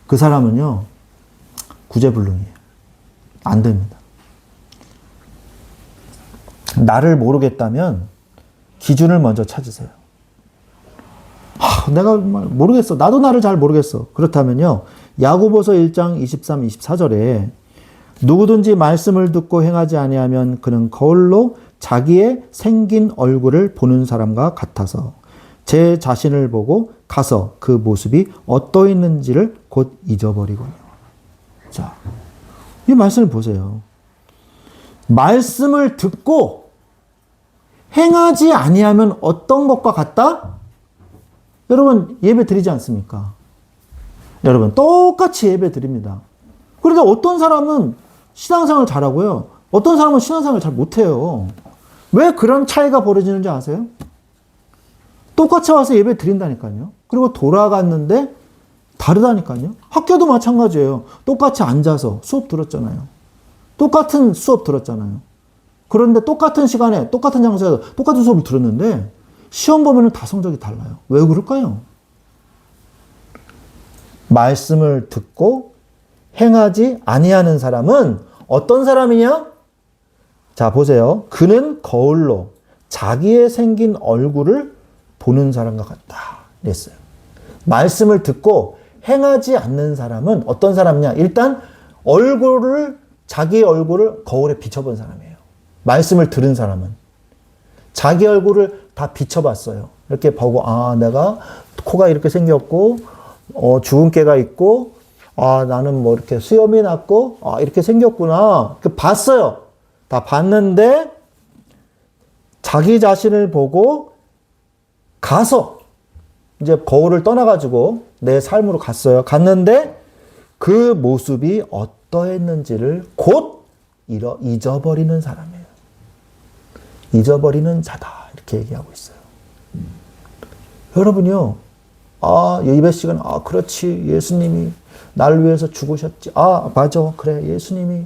그 사람은요, 구제불능이에요. 안 됩니다. 나를 모르겠다면, 기준을 먼저 찾으세요. 내가 모르겠어. 나도 나를 잘 모르겠어. 그렇다면요, 야고보서 1장 23, 24절에 누구든지 말씀을 듣고 행하지 아니하면 그는 거울로 자기의 생긴 얼굴을 보는 사람과 같아서 제 자신을 보고 가서 그 모습이 어떠했는지를 곧 잊어버리거든요. 자, 이 말씀을 보세요. 말씀을 듣고 행하지 아니하면 어떤 것과 같다? 여러분 예배 드리지 않습니까? 여러분 똑같이 예배 드립니다. 그런데 어떤 사람은 신앙생활을 잘하고요. 어떤 사람은 신앙생활을 잘 못해요. 왜 그런 차이가 벌어지는지 아세요? 똑같이 와서 예배 드린다니까요. 그리고 돌아갔는데 다르다니까요. 학교도 마찬가지예요. 똑같이 앉아서 수업 들었잖아요. 똑같은 수업 들었잖아요. 그런데 똑같은 시간에 똑같은 장소에서 똑같은 수업을 들었는데 시험 보면 다 성적이 달라요. 왜 그럴까요? 말씀을 듣고 행하지 아니하는 사람은 어떤 사람이냐? 자, 보세요. 그는 거울로 자기의 생긴 얼굴을 보는 사람과 같다. 그랬어요. 말씀을 듣고 행하지 않는 사람은 어떤 사람이냐? 일단 자기의 얼굴을 거울에 비춰본 사람이에요. 말씀을 들은 사람은. 자기 얼굴을 다 비춰봤어요. 이렇게 보고, 아, 내가 코가 이렇게 생겼고, 주근깨가 있고, 아, 나는 뭐 이렇게 수염이 났고, 아, 이렇게 생겼구나. 봤어요. 다 봤는데, 자기 자신을 보고 가서, 이제 거울을 떠나가지고 내 삶으로 갔어요. 갔는데, 그 모습이 어떠했는지를 곧 잊어버리는 사람이에요. 잊어버리는 자다. 이렇게 얘기하고 있어요. 여러분요, 아, 예배시간, 아, 그렇지. 예수님이 날 위해서 죽으셨지. 아, 맞아. 그래. 예수님이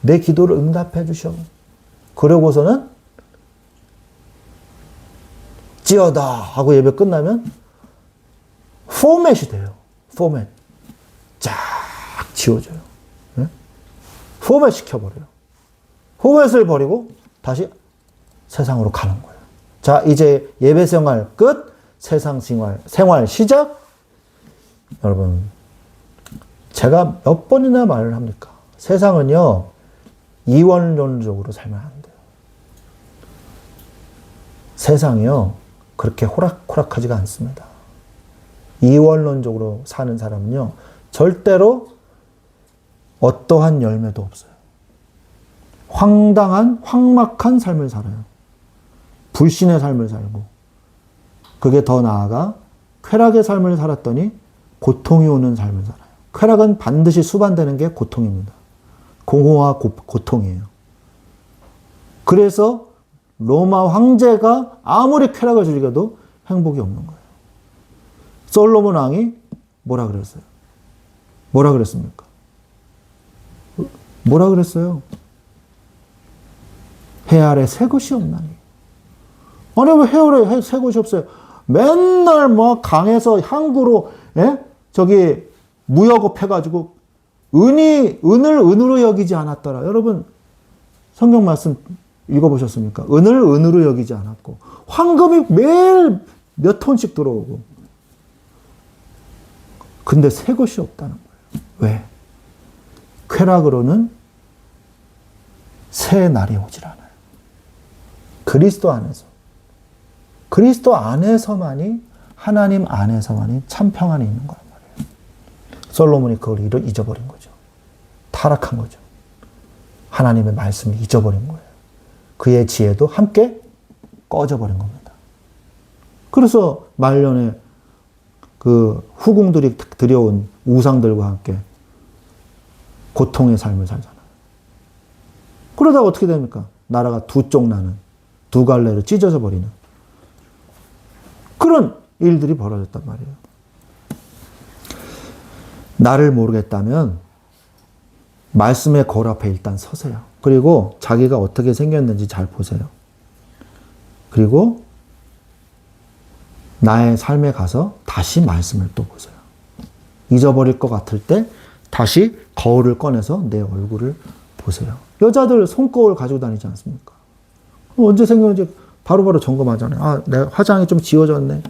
내 기도를 응답해 주셔. 그러고서는 찌어다 하고 예배 끝나면 포맷이 돼요. 포맷. 쫙 지워져요. 네? 포맷 시켜버려요. 포맷을 버리고 다시 세상으로 가는 거예요. 자, 이제 예배 생활 끝, 세상 생활 시작. 여러분, 제가 몇 번이나 말을 합니까? 세상은요, 이원론적으로 살면 안 돼요. 세상이요, 그렇게 호락호락하지가 않습니다. 이원론적으로 사는 사람은요, 절대로 어떠한 열매도 없어요. 황막한 삶을 살아요. 불신의 삶을 살고, 그게 더 나아가 쾌락의 삶을 살았더니 고통이 오는 삶을 살아요. 쾌락은 반드시 수반되는 게 고통입니다. 공허와 고통이에요. 그래서 로마 황제가 아무리 쾌락을 즐겨도 행복이 없는 거예요. 솔로몬 왕이 뭐라 그랬어요? 뭐라 그랬습니까? 뭐라 그랬어요? 해 아래 새 것이 없나니. 아니, 왜 해 아래 새 것이 없어요? 맨날 뭐 강에서 항구로, 예? 저기 무역업 해가지고 은을 은으로 여기지 않았더라. 여러분, 성경 말씀 읽어보셨습니까? 은을 은으로 여기지 않았고, 황금이 매일 몇 톤씩 들어오고. 근데 새 것이 없다는 거예요. 왜? 쾌락으로는 새 날이 오질 않아요. 그리스도 안에서. 그리스도 안에서만이, 하나님 안에서만이 참 평안이 있는 거란 말이에요. 솔로몬이 그걸 잊어버린 거죠. 타락한 거죠. 하나님의 말씀을 잊어버린 거예요. 그의 지혜도 함께 꺼져버린 겁니다. 그래서 말년에 그 후궁들이 들여온 우상들과 함께 고통의 삶을 살잖아요. 그러다가 어떻게 됩니까? 나라가 두 쪽 나는, 두 갈래로 찢어져 버리는 그런 일들이 벌어졌단 말이에요. 나를 모르겠다면 말씀의 거울 앞에 일단 서세요. 그리고 자기가 어떻게 생겼는지 잘 보세요. 그리고 나의 삶에 가서 다시 말씀을 또 보세요. 잊어버릴 것 같을 때 다시 거울을 꺼내서 내 얼굴을 보세요. 여자들 손거울 가지고 다니지 않습니까? 언제 생겼는지 바로바로 점검하잖아요. 아, 내가 화장이 좀 지워졌네.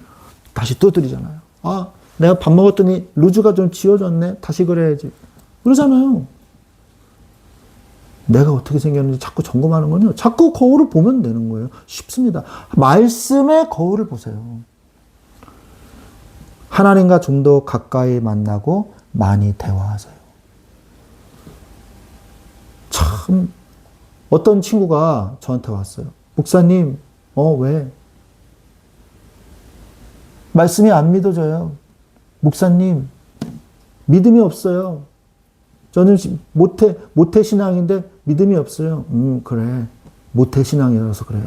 다시 두드리잖아요. 아, 내가 밥 먹었더니 루즈가 좀 지워졌네. 다시 그래야지. 그러잖아요. 내가 어떻게 생겼는지 자꾸 점검하는 건요. 자꾸 거울을 보면 되는 거예요. 쉽습니다. 말씀의 거울을 보세요. 하나님과 좀 더 가까이 만나고 많이 대화하세요. 참, 어떤 친구가 저한테 왔어요. 목사님, 왜? 말씀이 안 믿어져요. 목사님, 믿음이 없어요. 저는 모태 신앙인데 믿음이 없어요. 그래. 모태 신앙이라서 그래.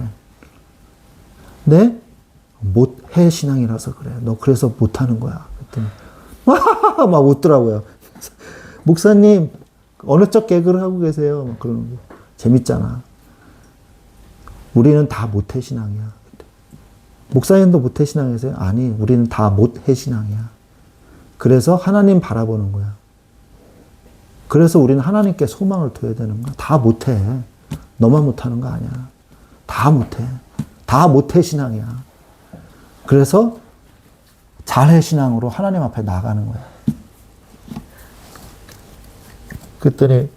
네? 못해 신앙이라서 그래. 너 그래서 못하는 거야. 그랬더니 막 웃더라고요. 목사님, 어느 쪽 개그를 하고 계세요? 막 그러는 거. 재밌잖아. 우리는 다 모태 신앙이야. 목사님도 모태 신앙이세요? 아니, 우리는 다 못해 신앙이야. 그래서 하나님 바라보는 거야. 그래서 우리는 하나님께 소망을 둬야 되는 거야. 다 못해. 너만 못하는 거 아니야. 다 못해. 다 못해 신앙이야. 그래서 잘해 신앙으로 하나님 앞에 나가는 거야. 그랬더니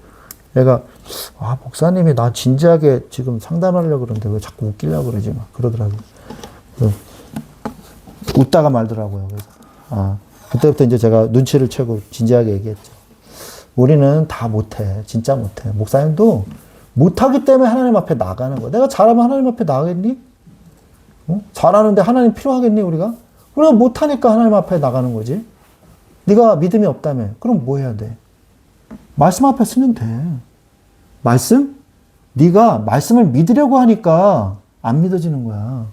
내가 아, 목사님이 나 진지하게 지금 상담하려고 그러는데 왜 자꾸 웃기려고 그러지? 막 그러더라고요. 웃다가 말더라고요. 그래서, 아, 그때부터 이제 제가 눈치를 채고 진지하게 얘기했죠. 우리는 다 못해. 진짜 못해. 목사님도 못하기 때문에 하나님 앞에 나가는 거야. 내가 잘하면 하나님 앞에 나가겠니? 어? 잘하는데 하나님 필요하겠니, 우리가? 우리가 못하니까 하나님 앞에 나가는 거지. 네가 믿음이 없다며. 그럼 뭐 해야 돼? 말씀 앞에 쓰면 돼. 말씀? 네가 말씀을 믿으려고 하니까 안 믿어지는 거야.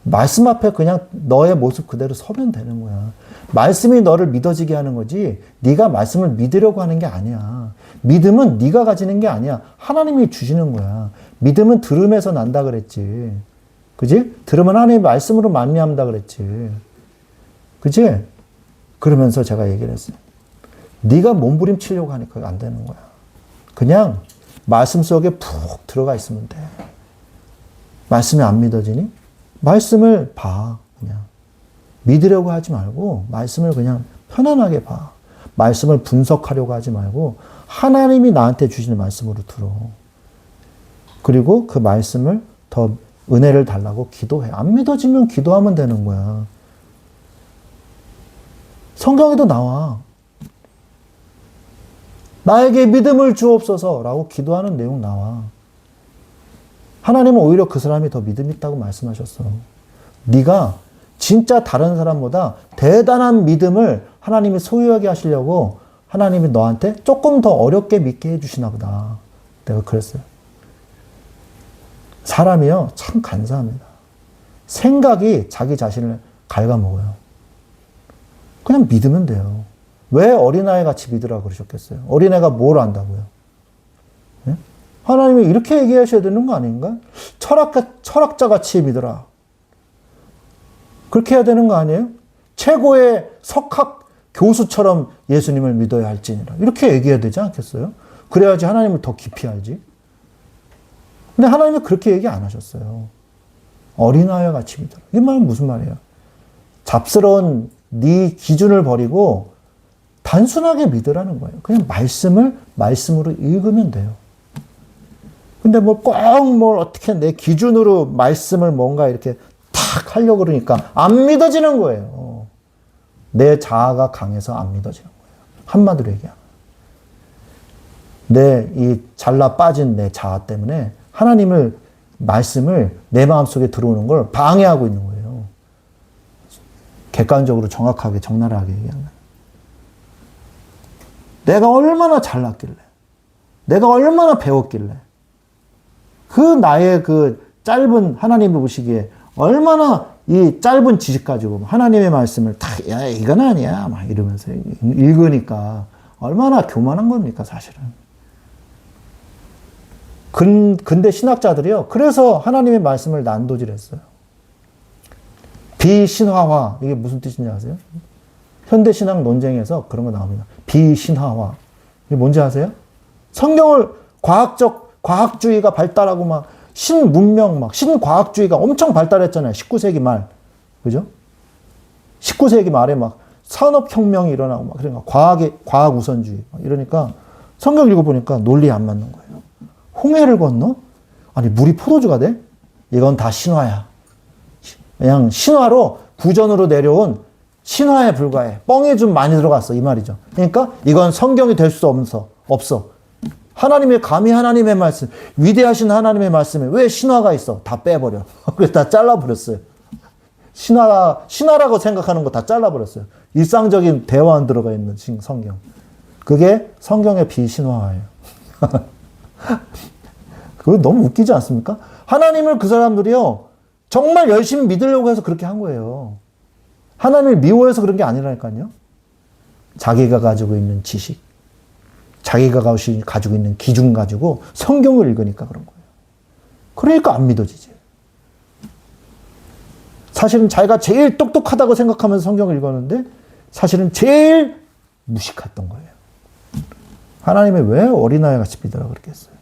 말씀 앞에 그냥 너의 모습 그대로 서면 되는 거야. 말씀이 너를 믿어지게 하는 거지 네가 말씀을 믿으려고 하는 게 아니야. 믿음은 네가 가지는 게 아니야. 하나님이 주시는 거야. 믿음은 들음에서 난다 그랬지. 그지? 들으면 하나님의 말씀으로 만미한다 그랬지. 그지? 그러면서 제가 얘기를 했어요. 네가 몸부림치려고 하니까 안 되는 거야. 그냥 말씀 속에 푹 들어가 있으면 돼. 말씀이 안 믿어지니? 말씀을 봐. 그냥 믿으려고 하지 말고 말씀을 그냥 편안하게 봐. 말씀을 분석하려고 하지 말고 하나님이 나한테 주시는 말씀으로 들어. 그리고 그 말씀을 더 은혜를 달라고 기도해. 안 믿어지면 기도하면 되는 거야. 성경에도 나와. 나에게 믿음을 주옵소서라고 기도하는 내용 나와. 하나님은 오히려 그 사람이 더 믿음 있다고 말씀하셨어. 네가 진짜 다른 사람보다 대단한 믿음을 하나님이 소유하게 하시려고 하나님이 너한테 조금 더 어렵게 믿게 해주시나 보다. 내가 그랬어요. 사람이요, 참 간사합니다. 생각이 자기 자신을 갉아먹어요. 그냥 믿으면 돼요. 왜 어린아이 같이 믿으라 그러셨겠어요? 어린애가 뭘 안다고요? 네? 하나님이 이렇게 얘기하셔야 되는 거 아닌가? 철학자 같이 믿으라. 그렇게 해야 되는 거 아니에요? 최고의 석학 교수처럼 예수님을 믿어야 할지니라. 이렇게 얘기해야 되지 않겠어요? 그래야지 하나님을 더 깊이 알지. 근데 하나님은 그렇게 얘기 안 하셨어요. 어린아이와 같이 믿어라. 이 말은 무슨 말이에요? 잡스러운 네 기준을 버리고 단순하게 믿으라는 거예요. 그냥 말씀을 말씀으로 읽으면 돼요. 근데 뭐 꼭 뭘 어떻게 내 기준으로 말씀을 뭔가 이렇게 탁 하려고 그러니까 안 믿어지는 거예요. 내 자아가 강해서 안 믿어지는 거예요. 한마디로 얘기하면. 내 이 잘나 빠진 내 자아 때문에 하나님을 말씀을 내 마음속에 들어오는 걸 방해하고 있는 거예요. 객관적으로 정확하게 적나라하게 얘기하면. 내가 얼마나 잘났길래, 내가 얼마나 배웠길래, 그 나의 그 짧은 하나님이 보시기에 얼마나 이 짧은 지식 가지고 하나님의 말씀을 다, 야, 이건 아니야. 막 이러면서 읽으니까 얼마나 교만한 겁니까, 사실은. 근대 신학자들이요. 그래서 하나님의 말씀을 난도질했어요. 비신화화. 이게 무슨 뜻인지 아세요? 현대신학 논쟁에서 그런 거 나옵니다. 비신화화. 이게 뭔지 아세요? 성경을 과학주의가 발달하고 막 신문명 막 신과학주의가 엄청 발달했잖아요. 19세기 말. 그죠? 19세기 말에 막 산업혁명이 일어나고 막 그러니까 과학 우선주의. 이러니까 성경 읽어보니까 논리에 안 맞는 거예요. 홍해를 건너? 아니, 물이 포도주가 돼? 이건 다 신화야. 그냥 신화로 구전으로 내려온 신화에 불과해. 뻥이 좀 많이 들어갔어. 이 말이죠. 그러니까 이건 성경이 될 수 없어. 하나님의, 감히 하나님의 말씀, 위대하신 하나님의 말씀에 왜 신화가 있어? 다 빼버려. 그래서 다 잘라버렸어요. 신화라고 생각하는 거 다 잘라버렸어요. 일상적인 대화 들어가 있는 성경. 그게 성경의 비신화예요. 그거 너무 웃기지 않습니까? 하나님을 그 사람들이요, 정말 열심히 믿으려고 해서 그렇게 한 거예요. 하나님을 미워해서 그런 게 아니라니까요. 자기가 가지고 있는 지식, 자기가 가지고 있는 기준 가지고 성경을 읽으니까 그런 거예요. 그러니까 안 믿어지지. 사실은 자기가 제일 똑똑하다고 생각하면서 성경을 읽었는데 사실은 제일 무식했던 거예요. 하나님이 왜 어린아이 같이 믿으라 그랬겠어요?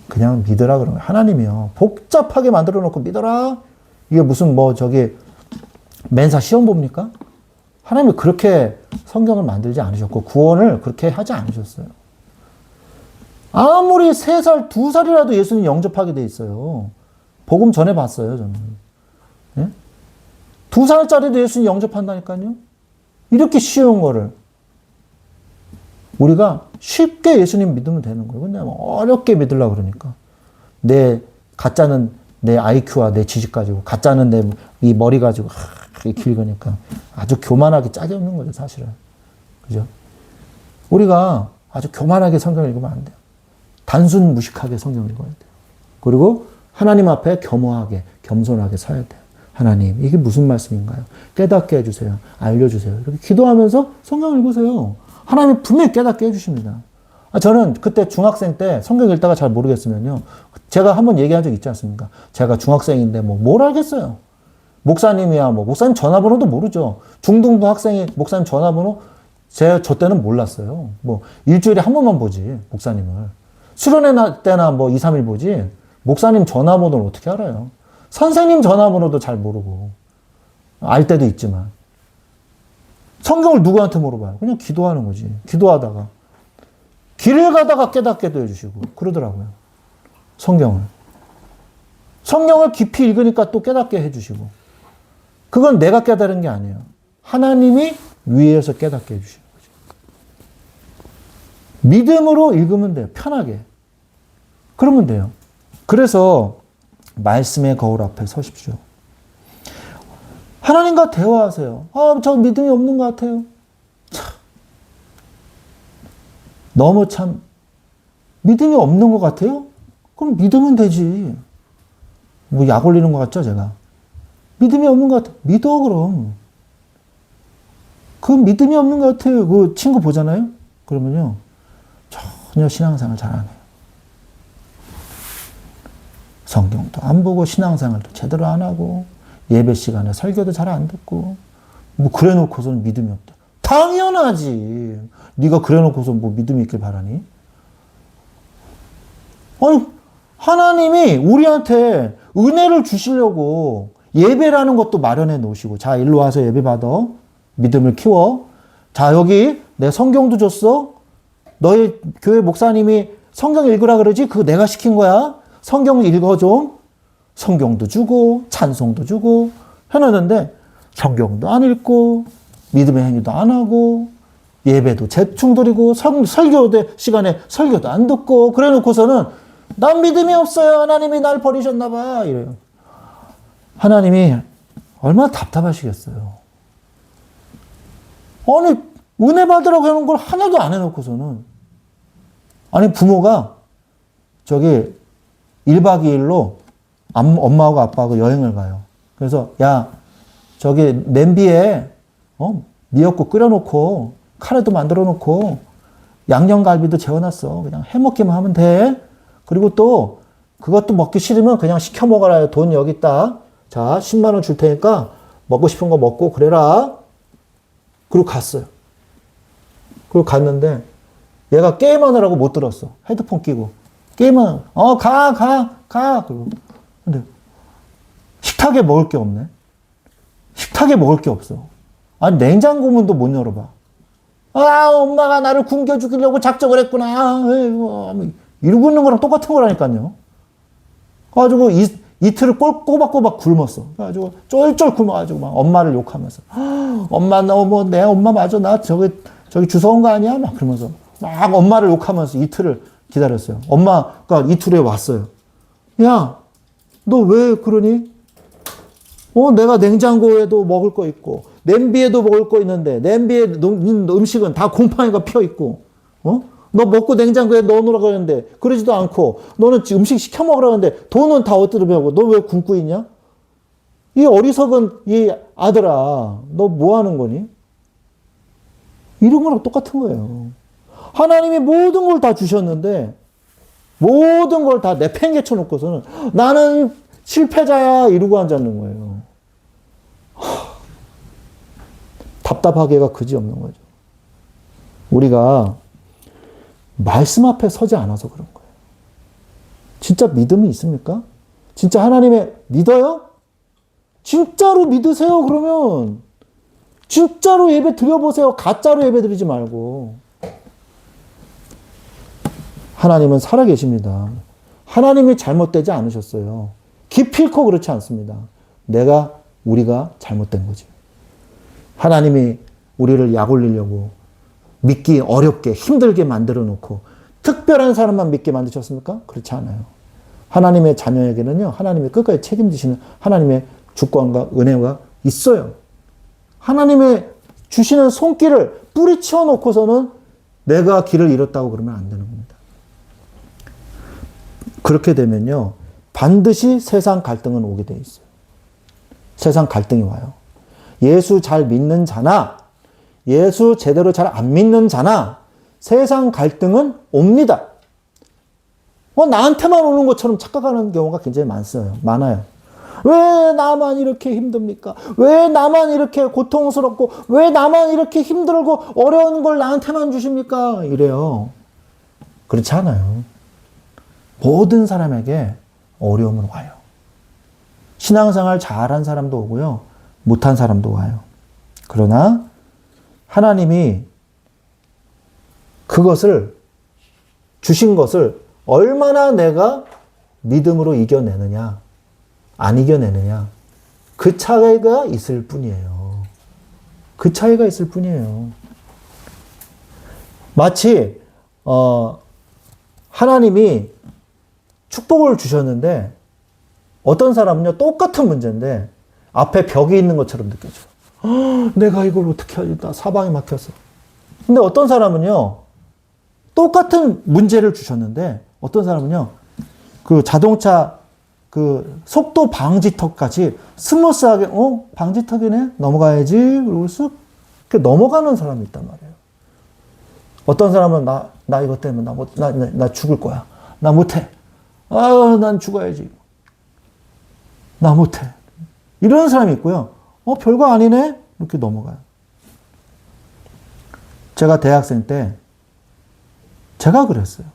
그냥 믿으라 그런 거예요. 하나님이요, 복잡하게 만들어 놓고 믿어라. 이게 무슨 맨사 시험 봅니까? 하나님이 그렇게 성경을 만들지 않으셨고 구원을 그렇게 하지 않으셨어요. 아무리 3살, 2살이라도 예수님 영접하게 돼 있어요. 복음 전해봤어요, 저는. 예? 2살짜리도 예수님 영접한다니까요. 이렇게 쉬운 거를. 우리가 쉽게 예수님 믿으면 되는 거예요. 근데 어렵게 믿으려고 그러니까. 가짜는 내 IQ와 내 지식 가지고, 가짜는 내 이 머리 가지고, 길거니까. 아주 교만하게 짝이 없는 거죠, 사실은. 그죠? 우리가 아주 교만하게 성경을 읽으면 안 돼요. 단순 무식하게 성경을 읽어야 돼요. 그리고 하나님 앞에 겸허하게, 겸손하게 서야 돼요. 하나님, 이게 무슨 말씀인가요? 깨닫게 해주세요. 알려주세요. 이렇게 기도하면서 성경을 읽으세요. 하나님이 분명히 깨닫게 해주십니다. 저는 그때 중학생 때 성경 읽다가 잘 모르겠으면요. 제가 한번 얘기한 적 있지 않습니까? 제가 중학생인데 뭘 알겠어요. 목사님이야, 목사님 전화번호도 모르죠. 중등부 학생이 목사님 전화번호, 저 때는 몰랐어요. 일주일에 한 번만 보지, 목사님을. 수련회 때나 2, 3일 보지, 목사님 전화번호를 어떻게 알아요? 선생님 전화번호도 잘 모르고, 알 때도 있지만. 성경을 누구한테 물어봐요? 그냥 기도하는 거지. 기도하다가. 길을 가다가 깨닫게도 해주시고, 그러더라고요. 성경을 깊이 읽으니까 또 깨닫게 해주시고. 그건 내가 깨달은 게 아니에요. 하나님이 위에서 깨닫게 해주시는 거죠. 믿음으로 읽으면 돼요. 편하게. 그러면 돼요. 그래서 말씀의 거울 앞에 서십시오. 하나님과 대화하세요. 저 믿음이 없는 것 같아요. 너무 참 믿음이 없는 것 같아요? 그럼 믿으면 되지. 약 올리는 것 같죠, 제가? 믿음이 없는 것 같아요. 믿어, 그럼. 그 믿음이 없는 것 같아요. 그 친구 보잖아요? 그러면요, 전혀 신앙생활 잘 안 해요. 성경도 안 보고 신앙생활도 제대로 안 하고 예배 시간에 설교도 잘 안 듣고 그래 놓고서는 믿음이 없다. 당연하지. 네가 그래 놓고서 믿음이 있길 바라니? 아니, 하나님이 우리한테 은혜를 주시려고 예배라는 것도 마련해 놓으시고, 자, 일로 와서 예배 받아. 믿음을 키워. 자, 여기 내 성경도 줬어. 너희 교회 목사님이 성경 읽으라 그러지? 그거 내가 시킨 거야. 성경 읽어 좀. 성경도 주고 찬송도 주고 해놨는데 성경도 안 읽고 믿음의 행위도 안 하고 예배도 대충 드리고 설교 시간에 설교도 안 듣고 그래 놓고서는 난 믿음이 없어요. 하나님이 날 버리셨나 봐. 이래요. 하나님이 얼마나 답답하시겠어요. 아니, 은혜 받으라고 해놓은 걸 하나도 안 해놓고서는. 아니, 부모가 1박 2일로 엄마하고 아빠하고 여행을 가요. 그래서, 야, 냄비에, 미역국 끓여놓고, 카레도 만들어 놓고, 양념갈비도 재워놨어. 그냥 해먹기만 하면 돼. 그리고 또, 그것도 먹기 싫으면 그냥 시켜 먹어라. 돈 여기 있다. 자, 10만 원 줄 테니까 먹고 싶은 거 먹고 그래라. 그리고 갔어요. 그리고 갔는데 얘가 게임하느라고 못 들었어. 헤드폰 끼고. 게임하느라고. 가. 그리고. 근데 식탁에 먹을 게 없네. 식탁에 먹을 게 없어. 아니, 냉장고 문도 못 열어봐. 엄마가 나를 굶겨 죽이려고 작정을 했구나. 이러고 있는 거랑 똑같은 거라니까요. 그래가지고 이틀을 꼬박꼬박 굶었어. 그래가지고 쫄쫄 굶어가지고 막 엄마를 욕하면서. 엄마, 너 내 엄마 맞아. 나 저기 주워 온 거 아니야? 막 그러면서 막 엄마를 욕하면서 이틀을 기다렸어요. 엄마가 이틀 후에 왔어요. 야, 너 왜 그러니? 내가 냉장고에도 먹을 거 있고, 냄비에도 먹을 거 있는데, 냄비에 있는 음식은 다 곰팡이가 펴 있고, 너 먹고 냉장고에 넣어놓으라고 하는데, 그러지도 않고, 너는 음식 시켜 먹으라고 하는데, 돈은 다 어디로 배우고, 너 왜 굶고 있냐? 이 어리석은 이 아들아, 너 뭐 하는 거니? 이런 거랑 똑같은 거예요. 하나님이 모든 걸 다 주셨는데, 모든 걸 다 내팽개쳐 놓고서는 나는 실패자야 이러고 앉았는 거예요. 답답하게가 그지없는 거죠. 우리가 말씀 앞에 서지 않아서 그런 거예요. 진짜 믿음이 있습니까? 진짜 하나님의 믿어요? 진짜로 믿으세요. 그러면 진짜로 예배 드려보세요. 가짜로 예배 드리지 말고. 하나님은 살아계십니다. 하나님이 잘못되지 않으셨어요. 기필코 그렇지 않습니다. 우리가 잘못된 거지. 하나님이 우리를 약 올리려고 믿기 어렵게 힘들게 만들어 놓고 특별한 사람만 믿게 만드셨습니까? 그렇지 않아요. 하나님의 자녀에게는요, 하나님이 끝까지 책임지시는 하나님의 주권과 은혜가 있어요. 하나님의 주시는 손길을 뿌리치워 놓고서는 내가 길을 잃었다고 그러면 안 되는 겁니다. 그렇게 되면요, 반드시 세상 갈등은 오게 돼 있어요. 세상 갈등이 와요. 예수 잘 믿는 자나, 예수 제대로 잘 안 믿는 자나, 세상 갈등은 옵니다. 나한테만 오는 것처럼 착각하는 경우가 굉장히 많아요. 왜 나만 이렇게 힘듭니까? 왜 나만 이렇게 고통스럽고, 왜 나만 이렇게 힘들고 어려운 걸 나한테만 주십니까? 이래요. 그렇지 않아요. 모든 사람에게 어려움은 와요. 신앙생활 잘한 사람도 오고요, 못한 사람도 와요. 그러나 하나님이 그것을, 주신 것을 얼마나 내가 믿음으로 이겨내느냐, 안 이겨내느냐, 그 차이가 있을 뿐이에요. 그 차이가 있을 뿐이에요. 마치 하나님이 축복을 주셨는데 어떤 사람은요, 똑같은 문제인데 앞에 벽이 있는 것처럼 느껴져요. 내가 이걸 어떻게 하지? 나 사방이 막혔어. 근데 어떤 사람은요, 똑같은 문제를 주셨는데 어떤 사람은요, 그 자동차 그 속도 방지턱까지 스무스하게, 방지턱이네? 넘어가야지. 그리고 쓱 넘어가는 사람이 있단 말이에요. 어떤 사람은 나 이것 때문에 나 죽을 거야. 나 못해. 난 죽어야지. 나 못해. 이런 사람이 있고요. 별거 아니네? 이렇게 넘어가요. 제가 대학생 때, 제가 그랬어요.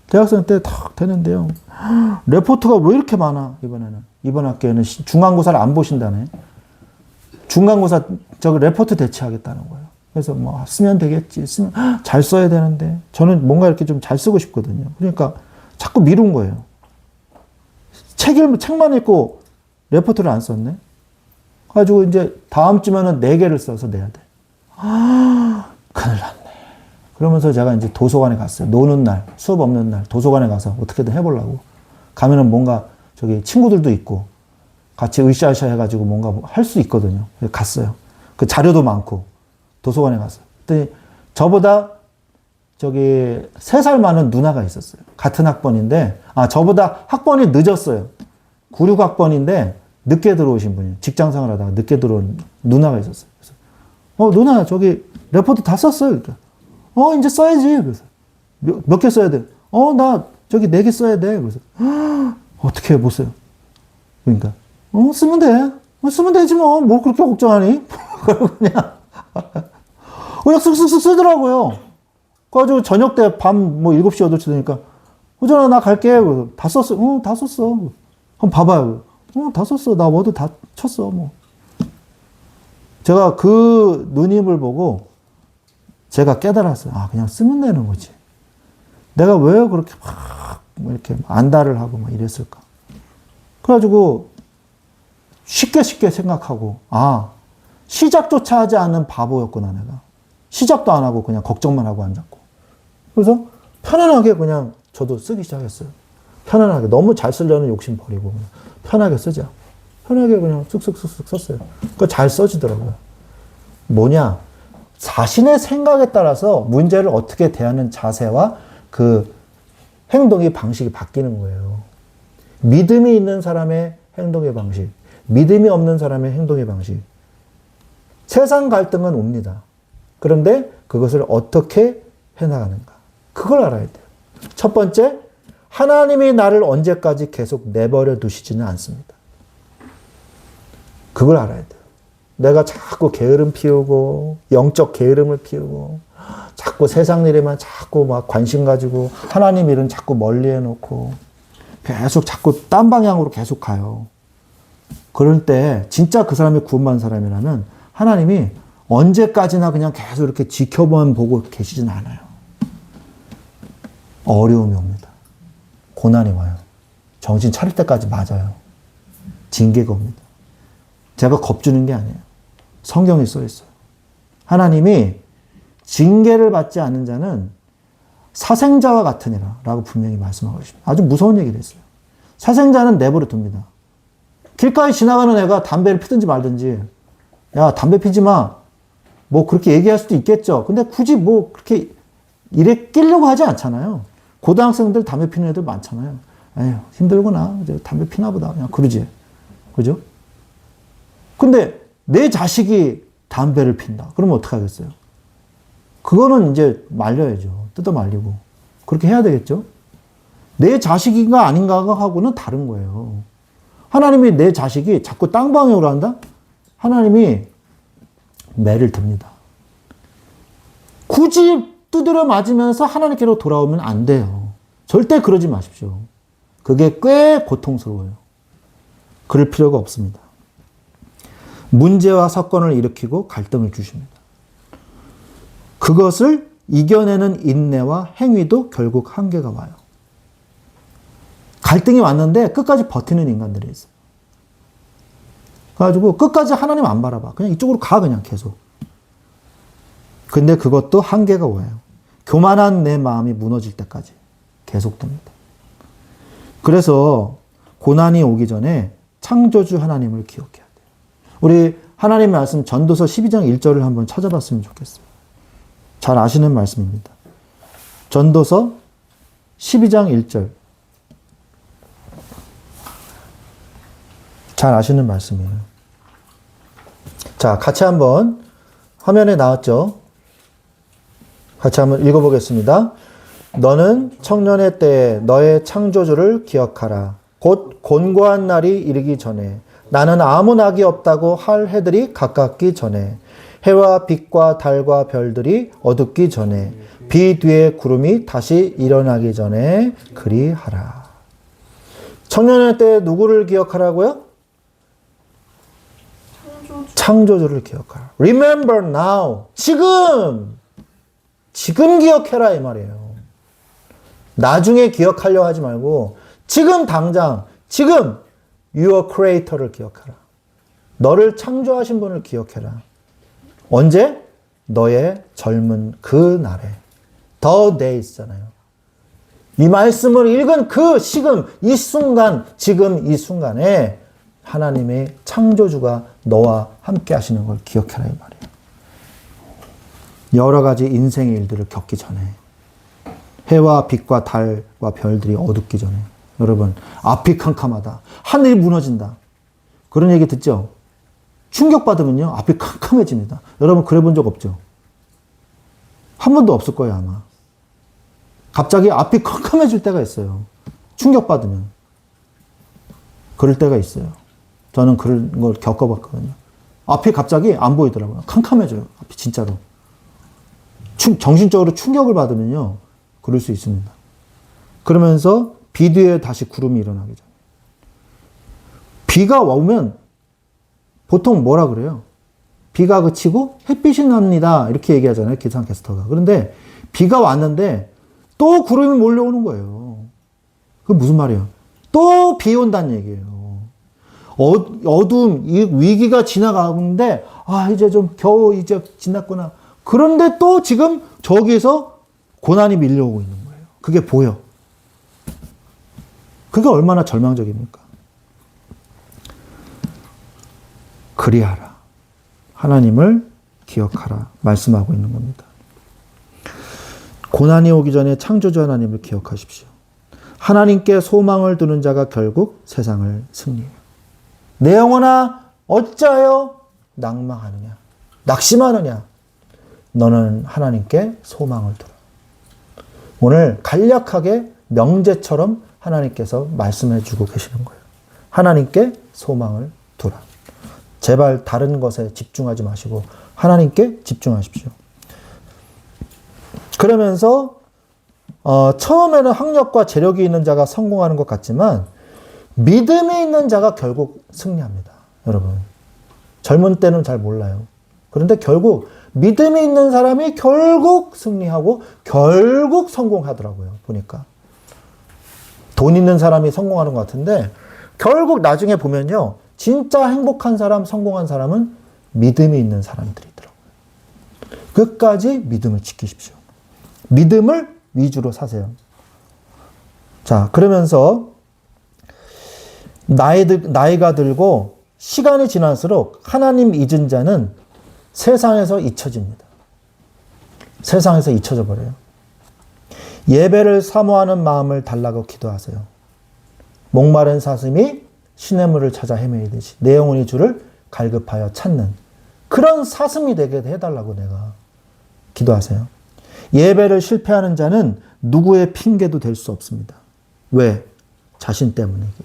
대학생 때 탁 되는데요. 레포트가 왜 이렇게 많아, 이번에는. 이번 학기에는 중간고사를 안 보신다네. 중간고사, 레포트 대체하겠다는 거예요. 그래서 쓰면 되겠지. 잘 써야 되는데. 저는 뭔가 이렇게 좀 잘 쓰고 싶거든요. 그러니까 자꾸 미룬 거예요. 책만 읽고 레포트를 안 썼네. 가지고 이제 다음 주면은 4개를 써서 내야 돼. 큰일 났네. 그러면서 제가 이제 도서관에 갔어요. 노는 날, 수업 없는 날, 도서관에 가서 어떻게든 해보려고. 가면은 뭔가 친구들도 있고, 같이 으쌰으쌰 해가지고 뭔가 할 수 있거든요. 그래서 갔어요. 그 자료도 많고, 도서관에 갔어요. 그랬더니 저보다 3살 많은 누나가 있었어요. 같은 학번인데, 저보다 학번이 늦었어요. 9, 6학번인데, 늦게 들어오신 분이에요. 직장 생활 하다가 늦게 들어온 누나가 있었어요. 그래서, 누나, 레포트 다 썼어요. 그러니까. 이제 써야지. 그래서, 몇 개 써야 돼? 나 4개 써야 돼. 그래서, 어떻게 못 써요? 그러니까, 쓰면 돼. 쓰면 되지 뭐. 뭘 그렇게 걱정하니? 그냥 쓱쓱쓱 쓰더라고요. 그래가지고 저녁 때 밤 7시, 8시 되니까, 호전아, 나 갈게. 그래서, 다 썼어. 다 썼어. 한번 봐봐요. 다 썼어. 나 워드 다 쳤어. 제가 그 누님을 보고 제가 깨달았어요. 그냥 쓰면 되는 거지. 내가 왜 그렇게 이렇게 안달을 하고 이랬을까. 그래가지고 쉽게 생각하고, 시작조차 하지 않는 바보였구나, 내가. 시작도 안 하고 그냥 걱정만 하고 앉았고. 그래서 편안하게 그냥 저도 쓰기 시작했어요. 편안하게. 너무 잘 쓰려는 욕심 버리고 그냥 편하게 쓰자. 편하게 그냥 쓱쓱쓱쓱 썼어요. 그러니까 잘 써지더라고요. 뭐냐? 자신의 생각에 따라서 문제를 어떻게 대하는 자세와 그 행동의 방식이 바뀌는 거예요. 믿음이 있는 사람의 행동의 방식, 믿음이 없는 사람의 행동의 방식. 세상 갈등은 옵니다. 그런데 그것을 어떻게 해나가는가? 그걸 알아야 돼요. 첫 번째, 하나님이 나를 언제까지 계속 내버려 두시지는 않습니다. 그걸 알아야 돼요. 내가 자꾸 게으름 피우고, 영적 게으름을 피우고, 자꾸 세상 일에만 자꾸 관심 가지고, 하나님 일은 자꾸 멀리 해놓고, 계속 자꾸 딴 방향으로 계속 가요. 그럴 때, 진짜 그 사람이 구원받은 사람이라면, 하나님이 언제까지나 그냥 계속 이렇게 지켜만 보고 계시진 않아요. 어려움이 옵니다. 고난이 와요. 정신 차릴 때까지 맞아요. 징계가 옵니다. 제가 겁주는 게 아니에요. 성경에 써 있어요. 하나님이 징계를 받지 않은 자는 사생자와 같으니라 라고 분명히 말씀하고 있습니다. 아주 무서운 얘기를 했어요. 사생자는 내버려 둡니다. 길가에 지나가는 애가 담배를 피든지 말든지, 야, 담배 피지 마. 뭐 그렇게 얘기할 수도 있겠죠. 근데 굳이 뭐 그렇게 일에 끼려고 하지 않잖아요. 고등학생들 담배 피는 애들 많잖아요. 에휴, 힘들구나. 이제 담배 피나 보다. 그냥 그러지. 그죠? 근데 내 자식이 담배를 핀다. 그러면 어떡하겠어요? 그거는 이제 말려야죠. 뜯어 말리고. 그렇게 해야 되겠죠? 내 자식인가 아닌가 하고는 다른 거예요. 하나님이 내 자식이 자꾸 땅 방향으로 한다? 하나님이 매를 듭니다. 굳이 두드려 맞으면서 하나님께로 돌아오면 안 돼요. 절대 그러지 마십시오. 그게 꽤 고통스러워요. 그럴 필요가 없습니다. 문제와 사건을 일으키고 갈등을 주십니다. 그것을 이겨내는 인내와 행위도 결국 한계가 와요. 갈등이 왔는데 끝까지 버티는 인간들이 있어요. 그래가지고 끝까지 하나님 안 바라봐. 그냥 이쪽으로 가, 그냥 계속. 근데 그것도 한계가 와요. 교만한 내 마음이 무너질 때까지 계속됩니다. 그래서 고난이 오기 전에 창조주 하나님을 기억해야 돼요. 우리 하나님의 말씀 전도서 12장 1절을 한번 찾아봤으면 좋겠어요. 잘 아시는 말씀입니다. 전도서 12장 1절. 잘 아시는 말씀이에요. 자, 같이 한번 화면에 나왔죠? 같이 한번 읽어보겠습니다. 너는 청년의 때에 너의 창조주를 기억하라. 곧 곤고한 날이 이르기 전에 나는 아무 낙이 없다고 할 해들이 가깝기 전에 해와 빛과 달과 별들이 어둡기 전에 비 뒤에 구름이 다시 일어나기 전에 그리하라. 청년의 때에 누구를 기억하라고요? 창조주를 기억하라. Remember now. 지금 기억해라 이 말이에요. 나중에 기억하려 하지 말고 지금 당장, 지금 your creator를 기억하라. 너를 창조하신 분을 기억해라. 언제? 너의 젊은 그 날에. The days잖아요. 이 말씀을 읽은 그 지금 이 순간, 지금 이 순간에 하나님의 창조주가 너와 함께 하시는 걸 기억해라 이 말이에요. 여러 가지 인생의 일들을 겪기 전에, 해와 빛과 달과 별들이 어둡기 전에, 여러분 앞이 캄캄하다, 하늘이 무너진다, 그런 얘기 듣죠? 충격받으면요 앞이 캄캄해집니다. 여러분 그래 본 적 없죠? 한 번도 없을 거예요 아마. 갑자기 앞이 캄캄해질 때가 있어요. 충격받으면. 그럴 때가 있어요. 저는 그런 걸 겪어봤거든요. 앞이 갑자기 안 보이더라고요. 캄캄해져요. 앞이 진짜로. 정신적으로 충격을 받으면요. 그럴 수 있습니다. 그러면서 비 뒤에 다시 구름이 일어나기 전에. 비가 오면 보통 뭐라 그래요? 비가 그치고 햇빛이 납니다. 이렇게 얘기하잖아요. 기상캐스터가. 그런데 비가 왔는데 또 구름이 몰려오는 거예요. 그게 무슨 말이에요? 또 비 온다는 얘기예요. 어두움, 위기가 지나가는데, 아, 이제 좀 겨우 이제 지났구나. 그런데 또 지금 저기에서 고난이 밀려오고 있는 거예요. 그게 보여. 그게 얼마나 절망적입니까? 그리하라. 하나님을 기억하라. 말씀하고 있는 겁니다. 고난이 오기 전에 창조주 하나님을 기억하십시오. 하나님께 소망을 두는 자가 결국 세상을 승리해요. 내 영혼아 어찌하여 낭망하느냐, 낙심하느냐. 너는 하나님께 소망을 두라. 오늘 간략하게 명제처럼 하나님께서 말씀해 주고 계시는 거예요. 하나님께 소망을 두라. 제발 다른 것에 집중하지 마시고 하나님께 집중하십시오. 그러면서 처음에는 학력과 재력이 있는 자가 성공하는 것 같지만 믿음이 있는 자가 결국 승리합니다. 여러분. 젊은 때는 잘 몰라요. 그런데 결국 믿음이 있는 사람이 결국 승리하고 결국 성공하더라고요. 보니까. 돈 있는 사람이 성공하는 것 같은데 결국 나중에 보면요. 진짜 행복한 사람, 성공한 사람은 믿음이 있는 사람들이더라고요. 끝까지 믿음을 지키십시오. 믿음을 위주로 사세요. 자, 그러면서 나이가 들고 시간이 지날수록 하나님 잊은 자는 세상에서 잊혀집니다. 세상에서 잊혀져 버려요. 예배를 사모하는 마음을 달라고 기도하세요. 목마른 사슴이 시냇물을 찾아 헤매이듯이 내 영혼이 주를 갈급하여 찾는 그런 사슴이 되게 해달라고 내가 기도하세요. 예배를 실패하는 자는 누구의 핑계도 될 수 없습니다. 왜? 자신 때문입니다.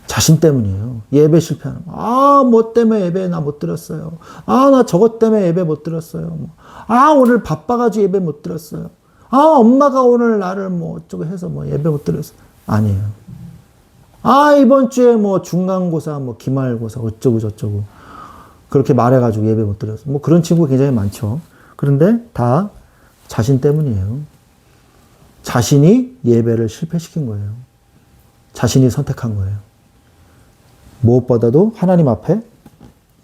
자신 때문이에요. 예배 실패하는 거. 아, 뭐 때문에 예배 나 못 드렸어요. 아, 나 저것 때문에 예배 못 드렸어요. 아, 오늘 바빠가지고 예배 못 드렸어요. 아, 엄마가 오늘 나를 뭐 어쩌고 해서 뭐 예배 못 드렸어요. 아니에요. 아, 이번 주에 뭐 중간고사, 뭐 기말고사 어쩌고 저쩌고 그렇게 말해가지고 예배 못 드렸어요. 뭐 그런 친구가 굉장히 많죠. 그런데 다 자신 때문이에요. 자신이 예배를 실패시킨 거예요. 자신이 선택한 거예요. 무엇보다도 하나님 앞에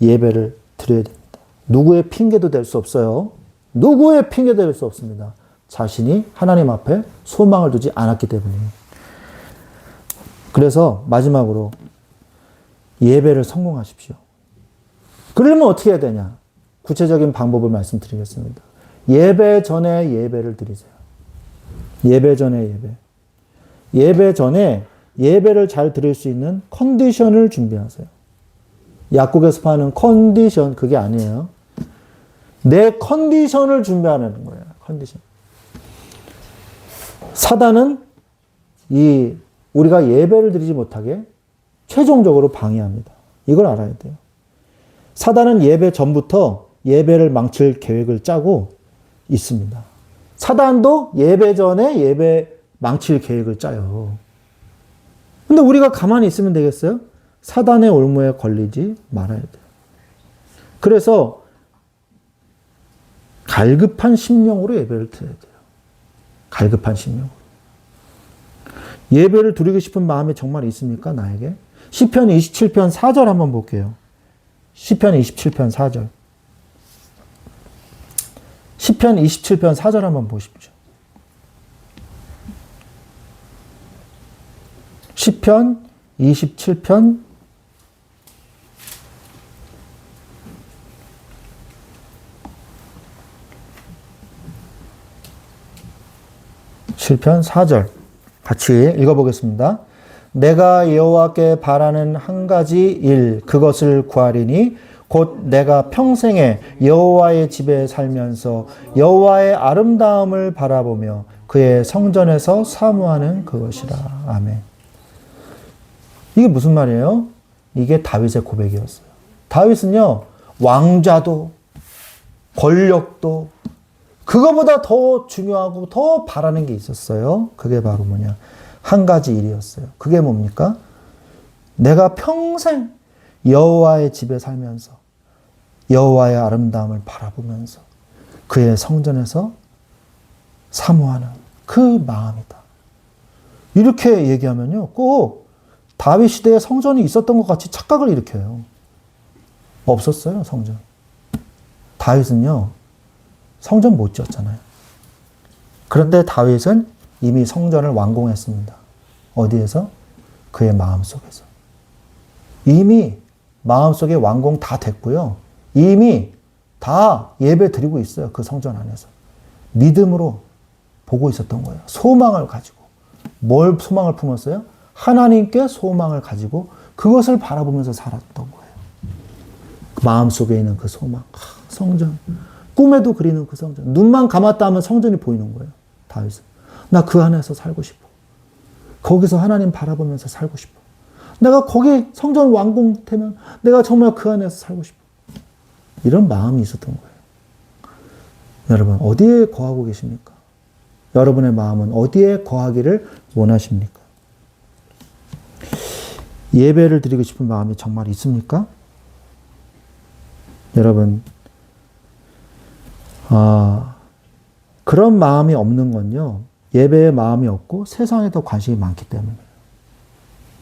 예배를 드려야 됩니다. 누구의 핑계도 될 수 없어요. 누구의 핑계도 될 수 없습니다. 자신이 하나님 앞에 소망을 두지 않았기 때문이에요. 그래서 마지막으로 예배를 성공하십시오. 그러려면 어떻게 해야 되냐? 구체적인 방법을 말씀드리겠습니다. 예배 전에 예배를 드리세요. 예배 전에 예배. 예배 전에 예배를 잘 드릴 수 있는 컨디션을 준비하세요. 약국에서 파는 컨디션, 그게 아니에요. 내 컨디션을 준비하는 거예요. 컨디션. 사단은 우리가 예배를 드리지 못하게 최종적으로 방해합니다. 이걸 알아야 돼요. 사단은 예배 전부터 예배를 망칠 계획을 짜고 있습니다. 사단도 예배 전에 예배 망칠 계획을 짜요. 근데 우리가 가만히 있으면 되겠어요? 사단의 올무에 걸리지 말아야 돼요. 그래서 갈급한 심령으로 예배를 드려야 돼요. 갈급한 심령으로. 예배를 드리고 싶은 마음이 정말 있습니까? 나에게? 시편 27편 4절 한번 볼게요. 시편 27편 4절. 시편 27편 4절 한번 보십시오. 시편 27편 4절 같이 읽어보겠습니다. 내가 여호와께 바라는 한 가지 일 그것을 구하리니 곧 내가 평생에 여호와의 집에 살면서 여호와의 아름다움을 바라보며 그의 성전에서 사모하는 그것이라. 아멘. 이게 무슨 말이에요? 이게 다윗의 고백이었어요. 다윗은요, 왕좌도 권력도 그거보다 더 중요하고 더 바라는 게 있었어요. 그게 바로 뭐냐? 한 가지 일이었어요. 그게 뭡니까? 내가 평생 여호와의 집에 살면서 여호와의 아름다움을 바라보면서 그의 성전에서 사모하는 그 마음이다. 이렇게 얘기하면요, 꼭 다윗 시대에 성전이 있었던 것 같이 착각을 일으켜요. 없었어요, 성전. 다윗은요, 성전 못 지었잖아요. 그런데 다윗은 이미 성전을 완공했습니다. 어디에서? 그의 마음속에서. 이미 마음속에 완공 다 됐고요. 이미 다 예배 드리고 있어요. 그 성전 안에서. 믿음으로 보고 있었던 거예요. 소망을 가지고. 뭘 소망을 품었어요? 하나님께 소망을 가지고 그것을 바라보면서 살았던 거예요. 마음속에 있는 그 소망. 성전. 꿈에도 그리는 그 성전. 눈만 감았다 하면 성전이 보이는 거예요. 다윗은. 나 그 안에서 살고 싶어. 거기서 하나님 바라보면서 살고 싶어. 내가 거기 성전 완공되면 내가 정말 그 안에서 살고 싶어. 이런 마음이 있었던 거예요. 여러분, 어디에 거하고 계십니까? 여러분의 마음은 어디에 거하기를 원하십니까? 예배를 드리고 싶은 마음이 정말 있습니까? 여러분, 그런 마음이 없는 건요. 예배에 마음이 없고 세상에 더 관심이 많기 때문이에요.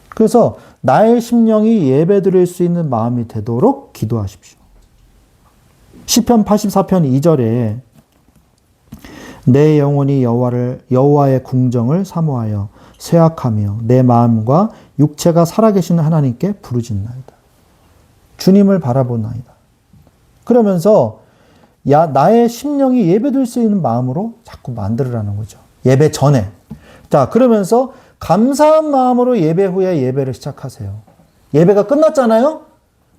그래서 나의 심령이 예배 드릴 수 있는 마음이 되도록 기도하십시오. 시편 84편 2절에 내 영혼이 여호와의 궁정을 사모하여 쇠약하며 내 마음과 육체가 살아계시는 하나님께 부르짖나이다. 주님을 바라보나이다. 그러면서 나의 심령이 예배드릴 수 있는 마음으로 자꾸 만들으라는 거죠. 예배 전에. 자, 그러면서 감사한 마음으로 예배 후에 예배를 시작하세요. 예배가 끝났잖아요?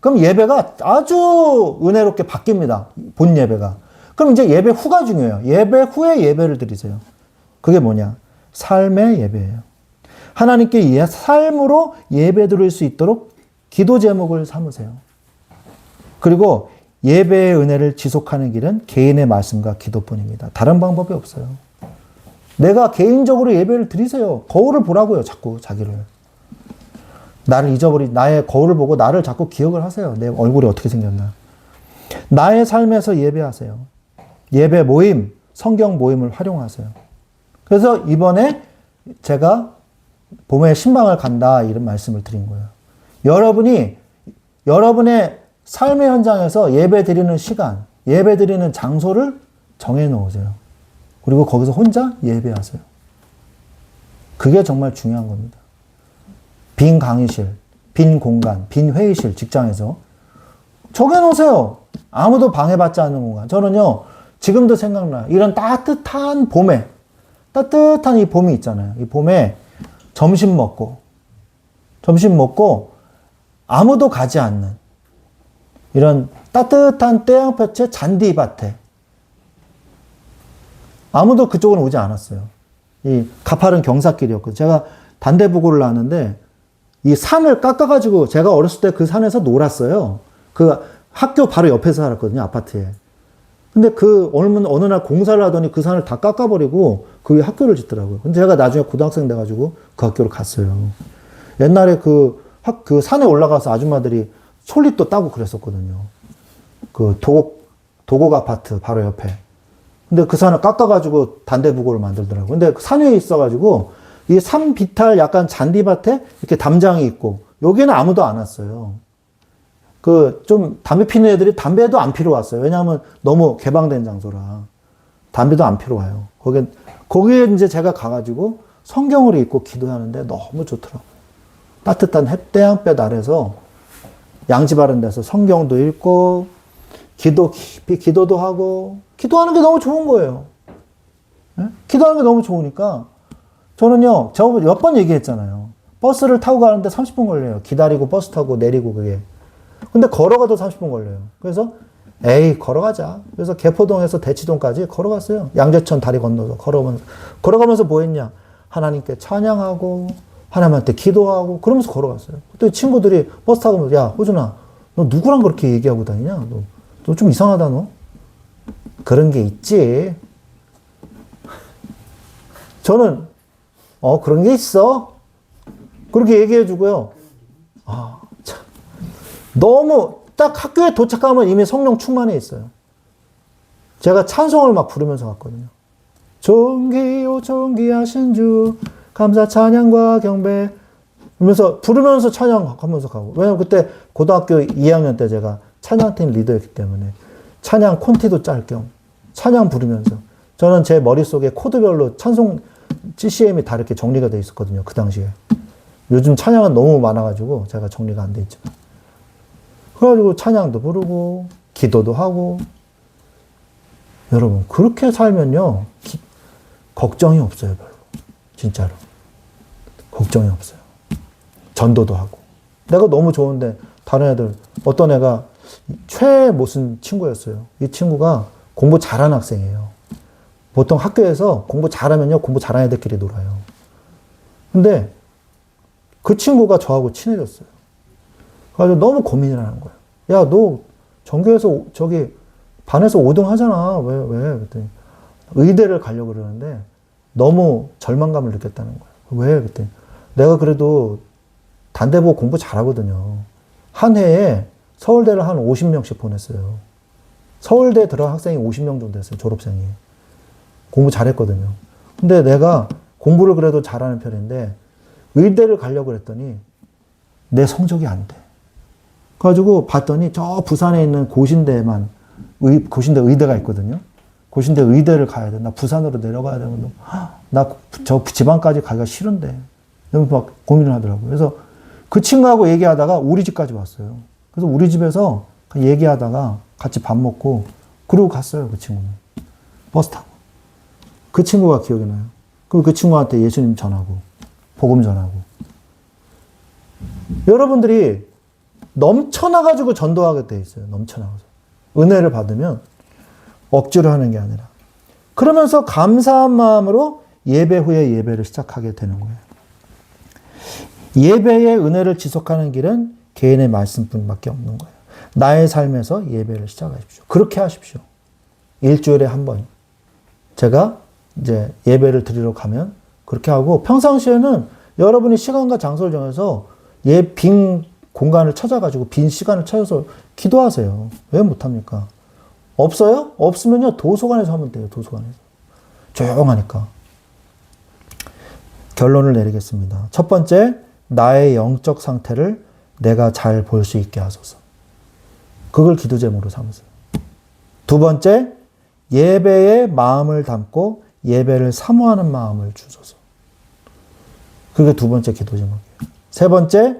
그럼 예배가 아주 은혜롭게 바뀝니다. 본 예배가. 그럼 이제 예배 후가 중요해요. 예배 후에 예배를 드리세요. 그게 뭐냐? 삶의 예배예요. 하나님께 삶으로 예배 드릴 수 있도록 기도 제목을 삼으세요. 그리고 예배의 은혜를 지속하는 길은 개인의 말씀과 기도뿐입니다. 다른 방법이 없어요. 내가 개인적으로 예배를 드리세요. 거울을 보라고요. 자꾸 자기를. 나를 나의 거울을 보고 나를 자꾸 기억을 하세요. 내 얼굴이 어떻게 생겼나. 나의 삶에서 예배하세요. 예배 모임, 성경 모임을 활용하세요. 그래서 이번에 제가 봄에 신방을 간다 이런 말씀을 드린 거예요. 여러분의 삶의 현장에서 예배 드리는 시간, 예배 드리는 장소를 정해 놓으세요. 그리고 거기서 혼자 예배하세요. 그게 정말 중요한 겁니다. 빈 강의실, 빈 공간, 빈 회의실, 직장에서 정해 놓으세요. 아무도 방해받지 않는 공간. 저는요, 지금도 생각나요. 이런 따뜻한 봄에, 따뜻한 이 봄이 있잖아요. 이 봄에 점심 먹고 아무도 가지 않는 이런 따뜻한 태양볕의 잔디밭에 아무도 그쪽으로 오지 않았어요. 이 가파른 경사길이었거든요. 제가 단대부고를 나왔는데 이 산을 깎아가지고 제가 어렸을 때 그 산에서 놀았어요. 그 학교 바로 옆에서 살았거든요. 아파트에. 근데 어느 날 공사를 하더니 그 산을 다 깎아버리고 그 위에 학교를 짓더라고요. 근데 제가 나중에 고등학생 돼가지고 그 학교를 갔어요. 옛날에 그 산에 올라가서 아줌마들이 솔잎도 따고 그랬었거든요. 그 도곡 아파트 바로 옆에. 근데 그 산을 깎아가지고 단대부고를 만들더라고요. 근데 산 위에 있어가지고 이 산 비탈 약간 잔디밭에 이렇게 담장이 있고 여기는 아무도 안 왔어요. 좀 담배 피는 애들이 담배도 안 피러 왔어요. 왜냐하면 너무 개방된 장소라. 담배도 안 피러 와요. 거기에 이제 제가 가가지고 성경을 읽고 기도하는데 너무 좋더라고요. 따뜻한 태양볕 아래서 양지 바른 데서 성경도 읽고 깊이 기도도 하고 기도하는 게 너무 좋은 거예요. 네? 기도하는 게 너무 좋으니까 저는요, 제가 몇 번 얘기했잖아요. 버스를 타고 가는데 30분 걸려요. 기다리고 버스 타고 내리고 그게. 근데 걸어가도 30분 걸려요. 그래서 에이 걸어가자. 그래서 개포동에서 대치동까지 걸어갔어요. 양재천 다리 건너서 걸어가면서 뭐 했냐. 하나님께 찬양하고 하나님한테 기도하고 그러면서 걸어갔어요. 그때 친구들이 버스 타고 야 호준아 너 누구랑 그렇게 얘기하고 다니냐. 너 좀 이상하다 너. 그런 게 있지. 저는 그런 게 있어. 그렇게 얘기해 주고요. 참. 너무 딱 학교에 도착하면 이미 성령 충만해 있어요. 제가 찬송을 막 부르면서 갔거든요. 존귀요 존귀하신 주 감사 찬양과 경배 그러면서 부르면서 찬양하면서 가고. 왜냐면 그때 고등학교 2학년 때 제가 찬양팀 리더였기 때문에 찬양 콘티도 짤 겸 찬양 부르면서 저는 제 머릿속에 코드별로 찬송 CCM이 다 이렇게 정리가 돼 있었거든요. 그 당시에. 요즘 찬양은 너무 많아가지고 제가 정리가 안 돼 있죠. 그래가지고 찬양도 부르고 기도도 하고 여러분 그렇게 살면요 걱정이 없어요. 별로. 진짜로. 걱정이 없어요. 전도도 하고. 내가 너무 좋은데 다른 애들 어떤 애가 최모순 친구였어요. 이 친구가 공부 잘하는 학생이에요. 보통 학교에서 공부 잘하면요 공부 잘하는 애들끼리 놀아요. 근데 그 친구가 저하고 친해졌어요. 그래서 너무 고민을 하는 거예요. 야, 너 전교에서 반에서 5등 하잖아. 왜? 그랬더니 의대를 가려고 그러는데 너무 절망감을 느꼈다는 거예요. 왜? 그랬더니 내가 그래도 단대보고 공부 잘하거든요. 한 해에 서울대를 한 50명씩 보냈어요. 서울대 들어간 학생이 50명 정도 됐어요. 졸업생이. 공부 잘했거든요. 근데 내가 공부를 그래도 잘하는 편인데 의대를 가려고 했더니 내 성적이 안 돼. 그래가지고 봤더니 저 부산에 있는 고신대만, 고신대 의대가 있거든요. 고신대 의대를 가야 돼. 나 부산으로 내려가야 되는데, 나 저 지방까지 가기가 싫은데. 이러면서 막 고민을 하더라고요. 그래서 그 친구하고 얘기하다가 우리 집까지 왔어요. 그래서 우리 집에서 얘기하다가 같이 밥 먹고, 그러고 갔어요, 그 친구는. 버스 타고. 그 친구가 기억이 나요. 그리고 그 친구한테 예수님 전하고, 복음 전하고. 여러분들이 넘쳐나가지고 전도하게 돼 있어요. 넘쳐나가서. 은혜를 받으면 억지로 하는 게 아니라. 그러면서 감사한 마음으로 예배 후에 예배를 시작하게 되는 거예요. 예배의 은혜를 지속하는 길은 개인의 말씀뿐밖에 없는 거예요. 나의 삶에서 예배를 시작하십시오. 그렇게 하십시오. 일주일에 한 번. 제가 이제 예배를 드리러 가면 그렇게 하고, 평상시에는 여러분이 시간과 장소를 정해서 빈 공간을 찾아가지고 빈 시간을 찾아서 기도하세요. 왜 못합니까? 없어요? 없으면요, 도서관에서 하면 돼요. 도서관에서. 조용하니까. 결론을 내리겠습니다. 첫 번째, 나의 영적 상태를 내가 잘 볼 수 있게 하소서. 그걸 기도 제목으로 삼으세요. 두 번째, 예배에 마음을 담고 예배를 사모하는 마음을 주소서. 그게 두 번째 기도 제목이에요. 세 번째,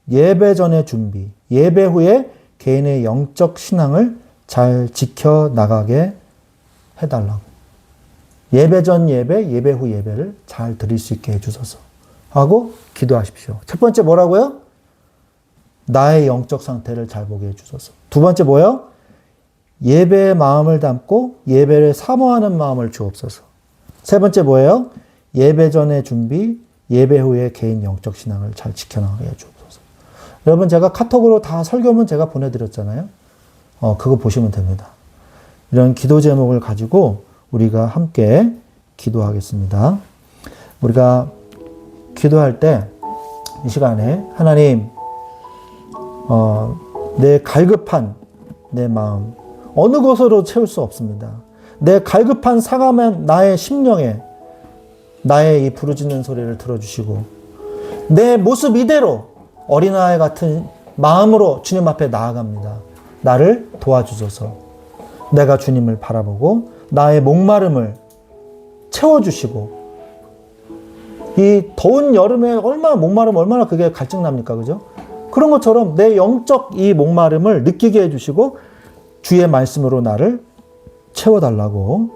예배 전의 준비, 예배 후에 개인의 영적 신앙을 잘 지켜나가게 해달라고. 예배 전 예배, 예배 후 예배를 잘 드릴 수 있게 해주소서 하고 기도하십시오. 첫 번째 뭐라고요? 나의 영적 상태를 잘 보게 해주소서. 두 번째 뭐요? 예배의 마음을 담고 예배를 사모하는 마음을 주옵소서. 세 번째 뭐예요? 예배 전의 준비, 예배 후에 개인 영적 신앙을 잘 지켜나가게 해주옵소서. 여러분, 제가 카톡으로 다 설교문 제가 보내드렸잖아요. 그거 보시면 됩니다. 이런 기도 제목을 가지고 우리가 함께 기도하겠습니다. 우리가 기도할 때 이 시간에 하나님, 내 갈급한 내 마음 어느 곳으로 채울 수 없습니다. 내 갈급한 상함한 나의 심령에 나의 이 부르짖는 소리를 들어주시고, 내 모습 이대로 어린아이 같은 마음으로 주님 앞에 나아갑니다. 나를 도와주소서. 내가 주님을 바라보고 나의 목마름을 채워주시고, 이 더운 여름에 얼마나 목마름, 얼마나 그게 갈증납니까? 그죠? 그런 것처럼 내 영적 이 목마름을 느끼게 해주시고 주의 말씀으로 나를 채워달라고,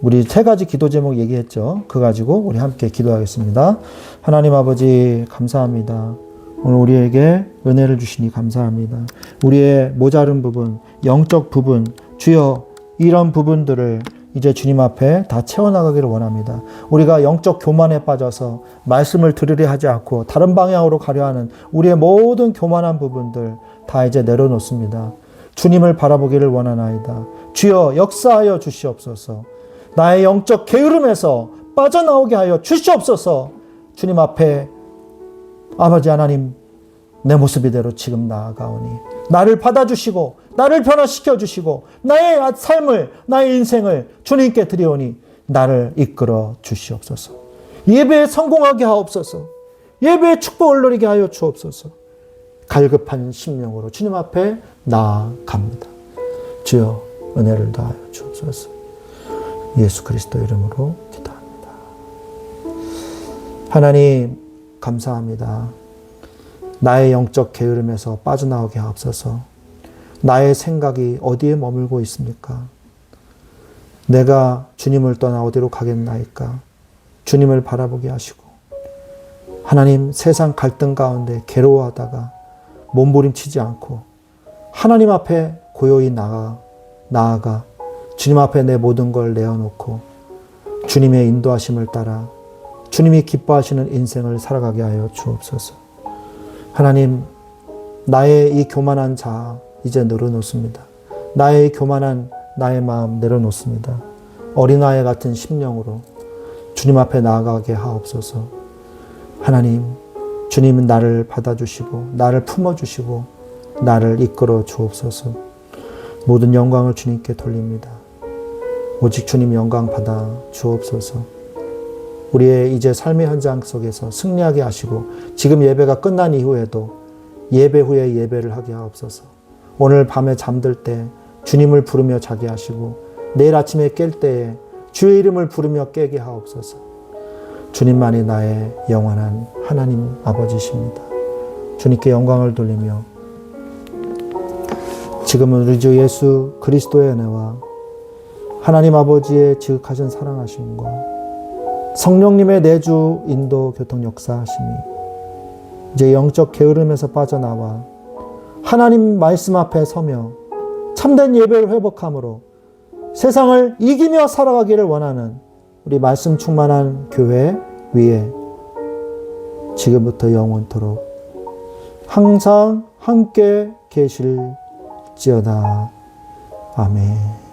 우리 세 가지 기도 제목 얘기했죠. 그거 가지고 우리 함께 기도하겠습니다. 하나님 아버지, 감사합니다. 오늘 우리에게 은혜를 주시니 감사합니다. 우리의 모자른 부분, 영적 부분, 주여 이런 부분들을 이제 주님 앞에 다 채워나가기를 원합니다. 우리가 영적 교만에 빠져서 말씀을 들으려 하지 않고 다른 방향으로 가려 하는 우리의 모든 교만한 부분들 다 이제 내려놓습니다. 주님을 바라보기를 원하나이다. 주여 역사하여 주시옵소서. 나의 영적 게으름에서 빠져나오게 하여 주시옵소서. 주님 앞에 아버지 하나님, 내 모습 이대로 지금 나아가오니 나를 받아주시고 나를 변화시켜 주시고 나의 삶을, 나의 인생을 주님께 드리오니 나를 이끌어 주시옵소서. 예배에 성공하게 하옵소서. 예배에 축복을 누리게 하여 주옵소서. 갈급한 심령으로 주님 앞에 나아갑니다. 주여 은혜를 더하여 주옵소서. 예수 그리스도 이름으로 기도합니다. 하나님 감사합니다. 나의 영적 게으름에서 빠져나오게 하옵소서. 나의 생각이 어디에 머물고 있습니까? 내가 주님을 떠나 어디로 가겠나이까? 주님을 바라보게 하시고, 하나님 세상 갈등 가운데 괴로워하다가 몸부림치지 않고 하나님 앞에 고요히 나아가 주님 앞에 내 모든 걸 내어놓고 주님의 인도하심을 따라 주님이 기뻐하시는 인생을 살아가게 하여 주옵소서. 하나님, 나의 이 교만한 자아 이제 내려놓습니다. 나의 교만한 나의 마음 내려놓습니다. 어린아이 같은 심령으로 주님 앞에 나아가게 하옵소서. 하나님, 주님은 나를 받아주시고 나를 품어주시고 나를 이끌어 주옵소서. 모든 영광을 주님께 돌립니다. 오직 주님 영광 받아 주옵소서. 우리의 이제 삶의 현장 속에서 승리하게 하시고 지금 예배가 끝난 이후에도 예배 후에 예배를 하게 하옵소서. 오늘 밤에 잠들 때 주님을 부르며 자게 하시고 내일 아침에 깰 때에 주의 이름을 부르며 깨게 하옵소서. 주님만이 나의 영원한 하나님 아버지십니다. 주님께 영광을 돌리며 지금은 우리 주 예수 그리스도의 은혜와 하나님 아버지의 지극하신 사랑하심과 성령님의 내주 인도 교통 역사하심이 이제 영적 게으름에서 빠져나와 하나님 말씀 앞에 서며 참된 예배를 회복함으로 세상을 이기며 살아가기를 원하는 우리 말씀 충만한 교회 위에 지금부터 영원토록 항상 함께 계실지어다. 아멘.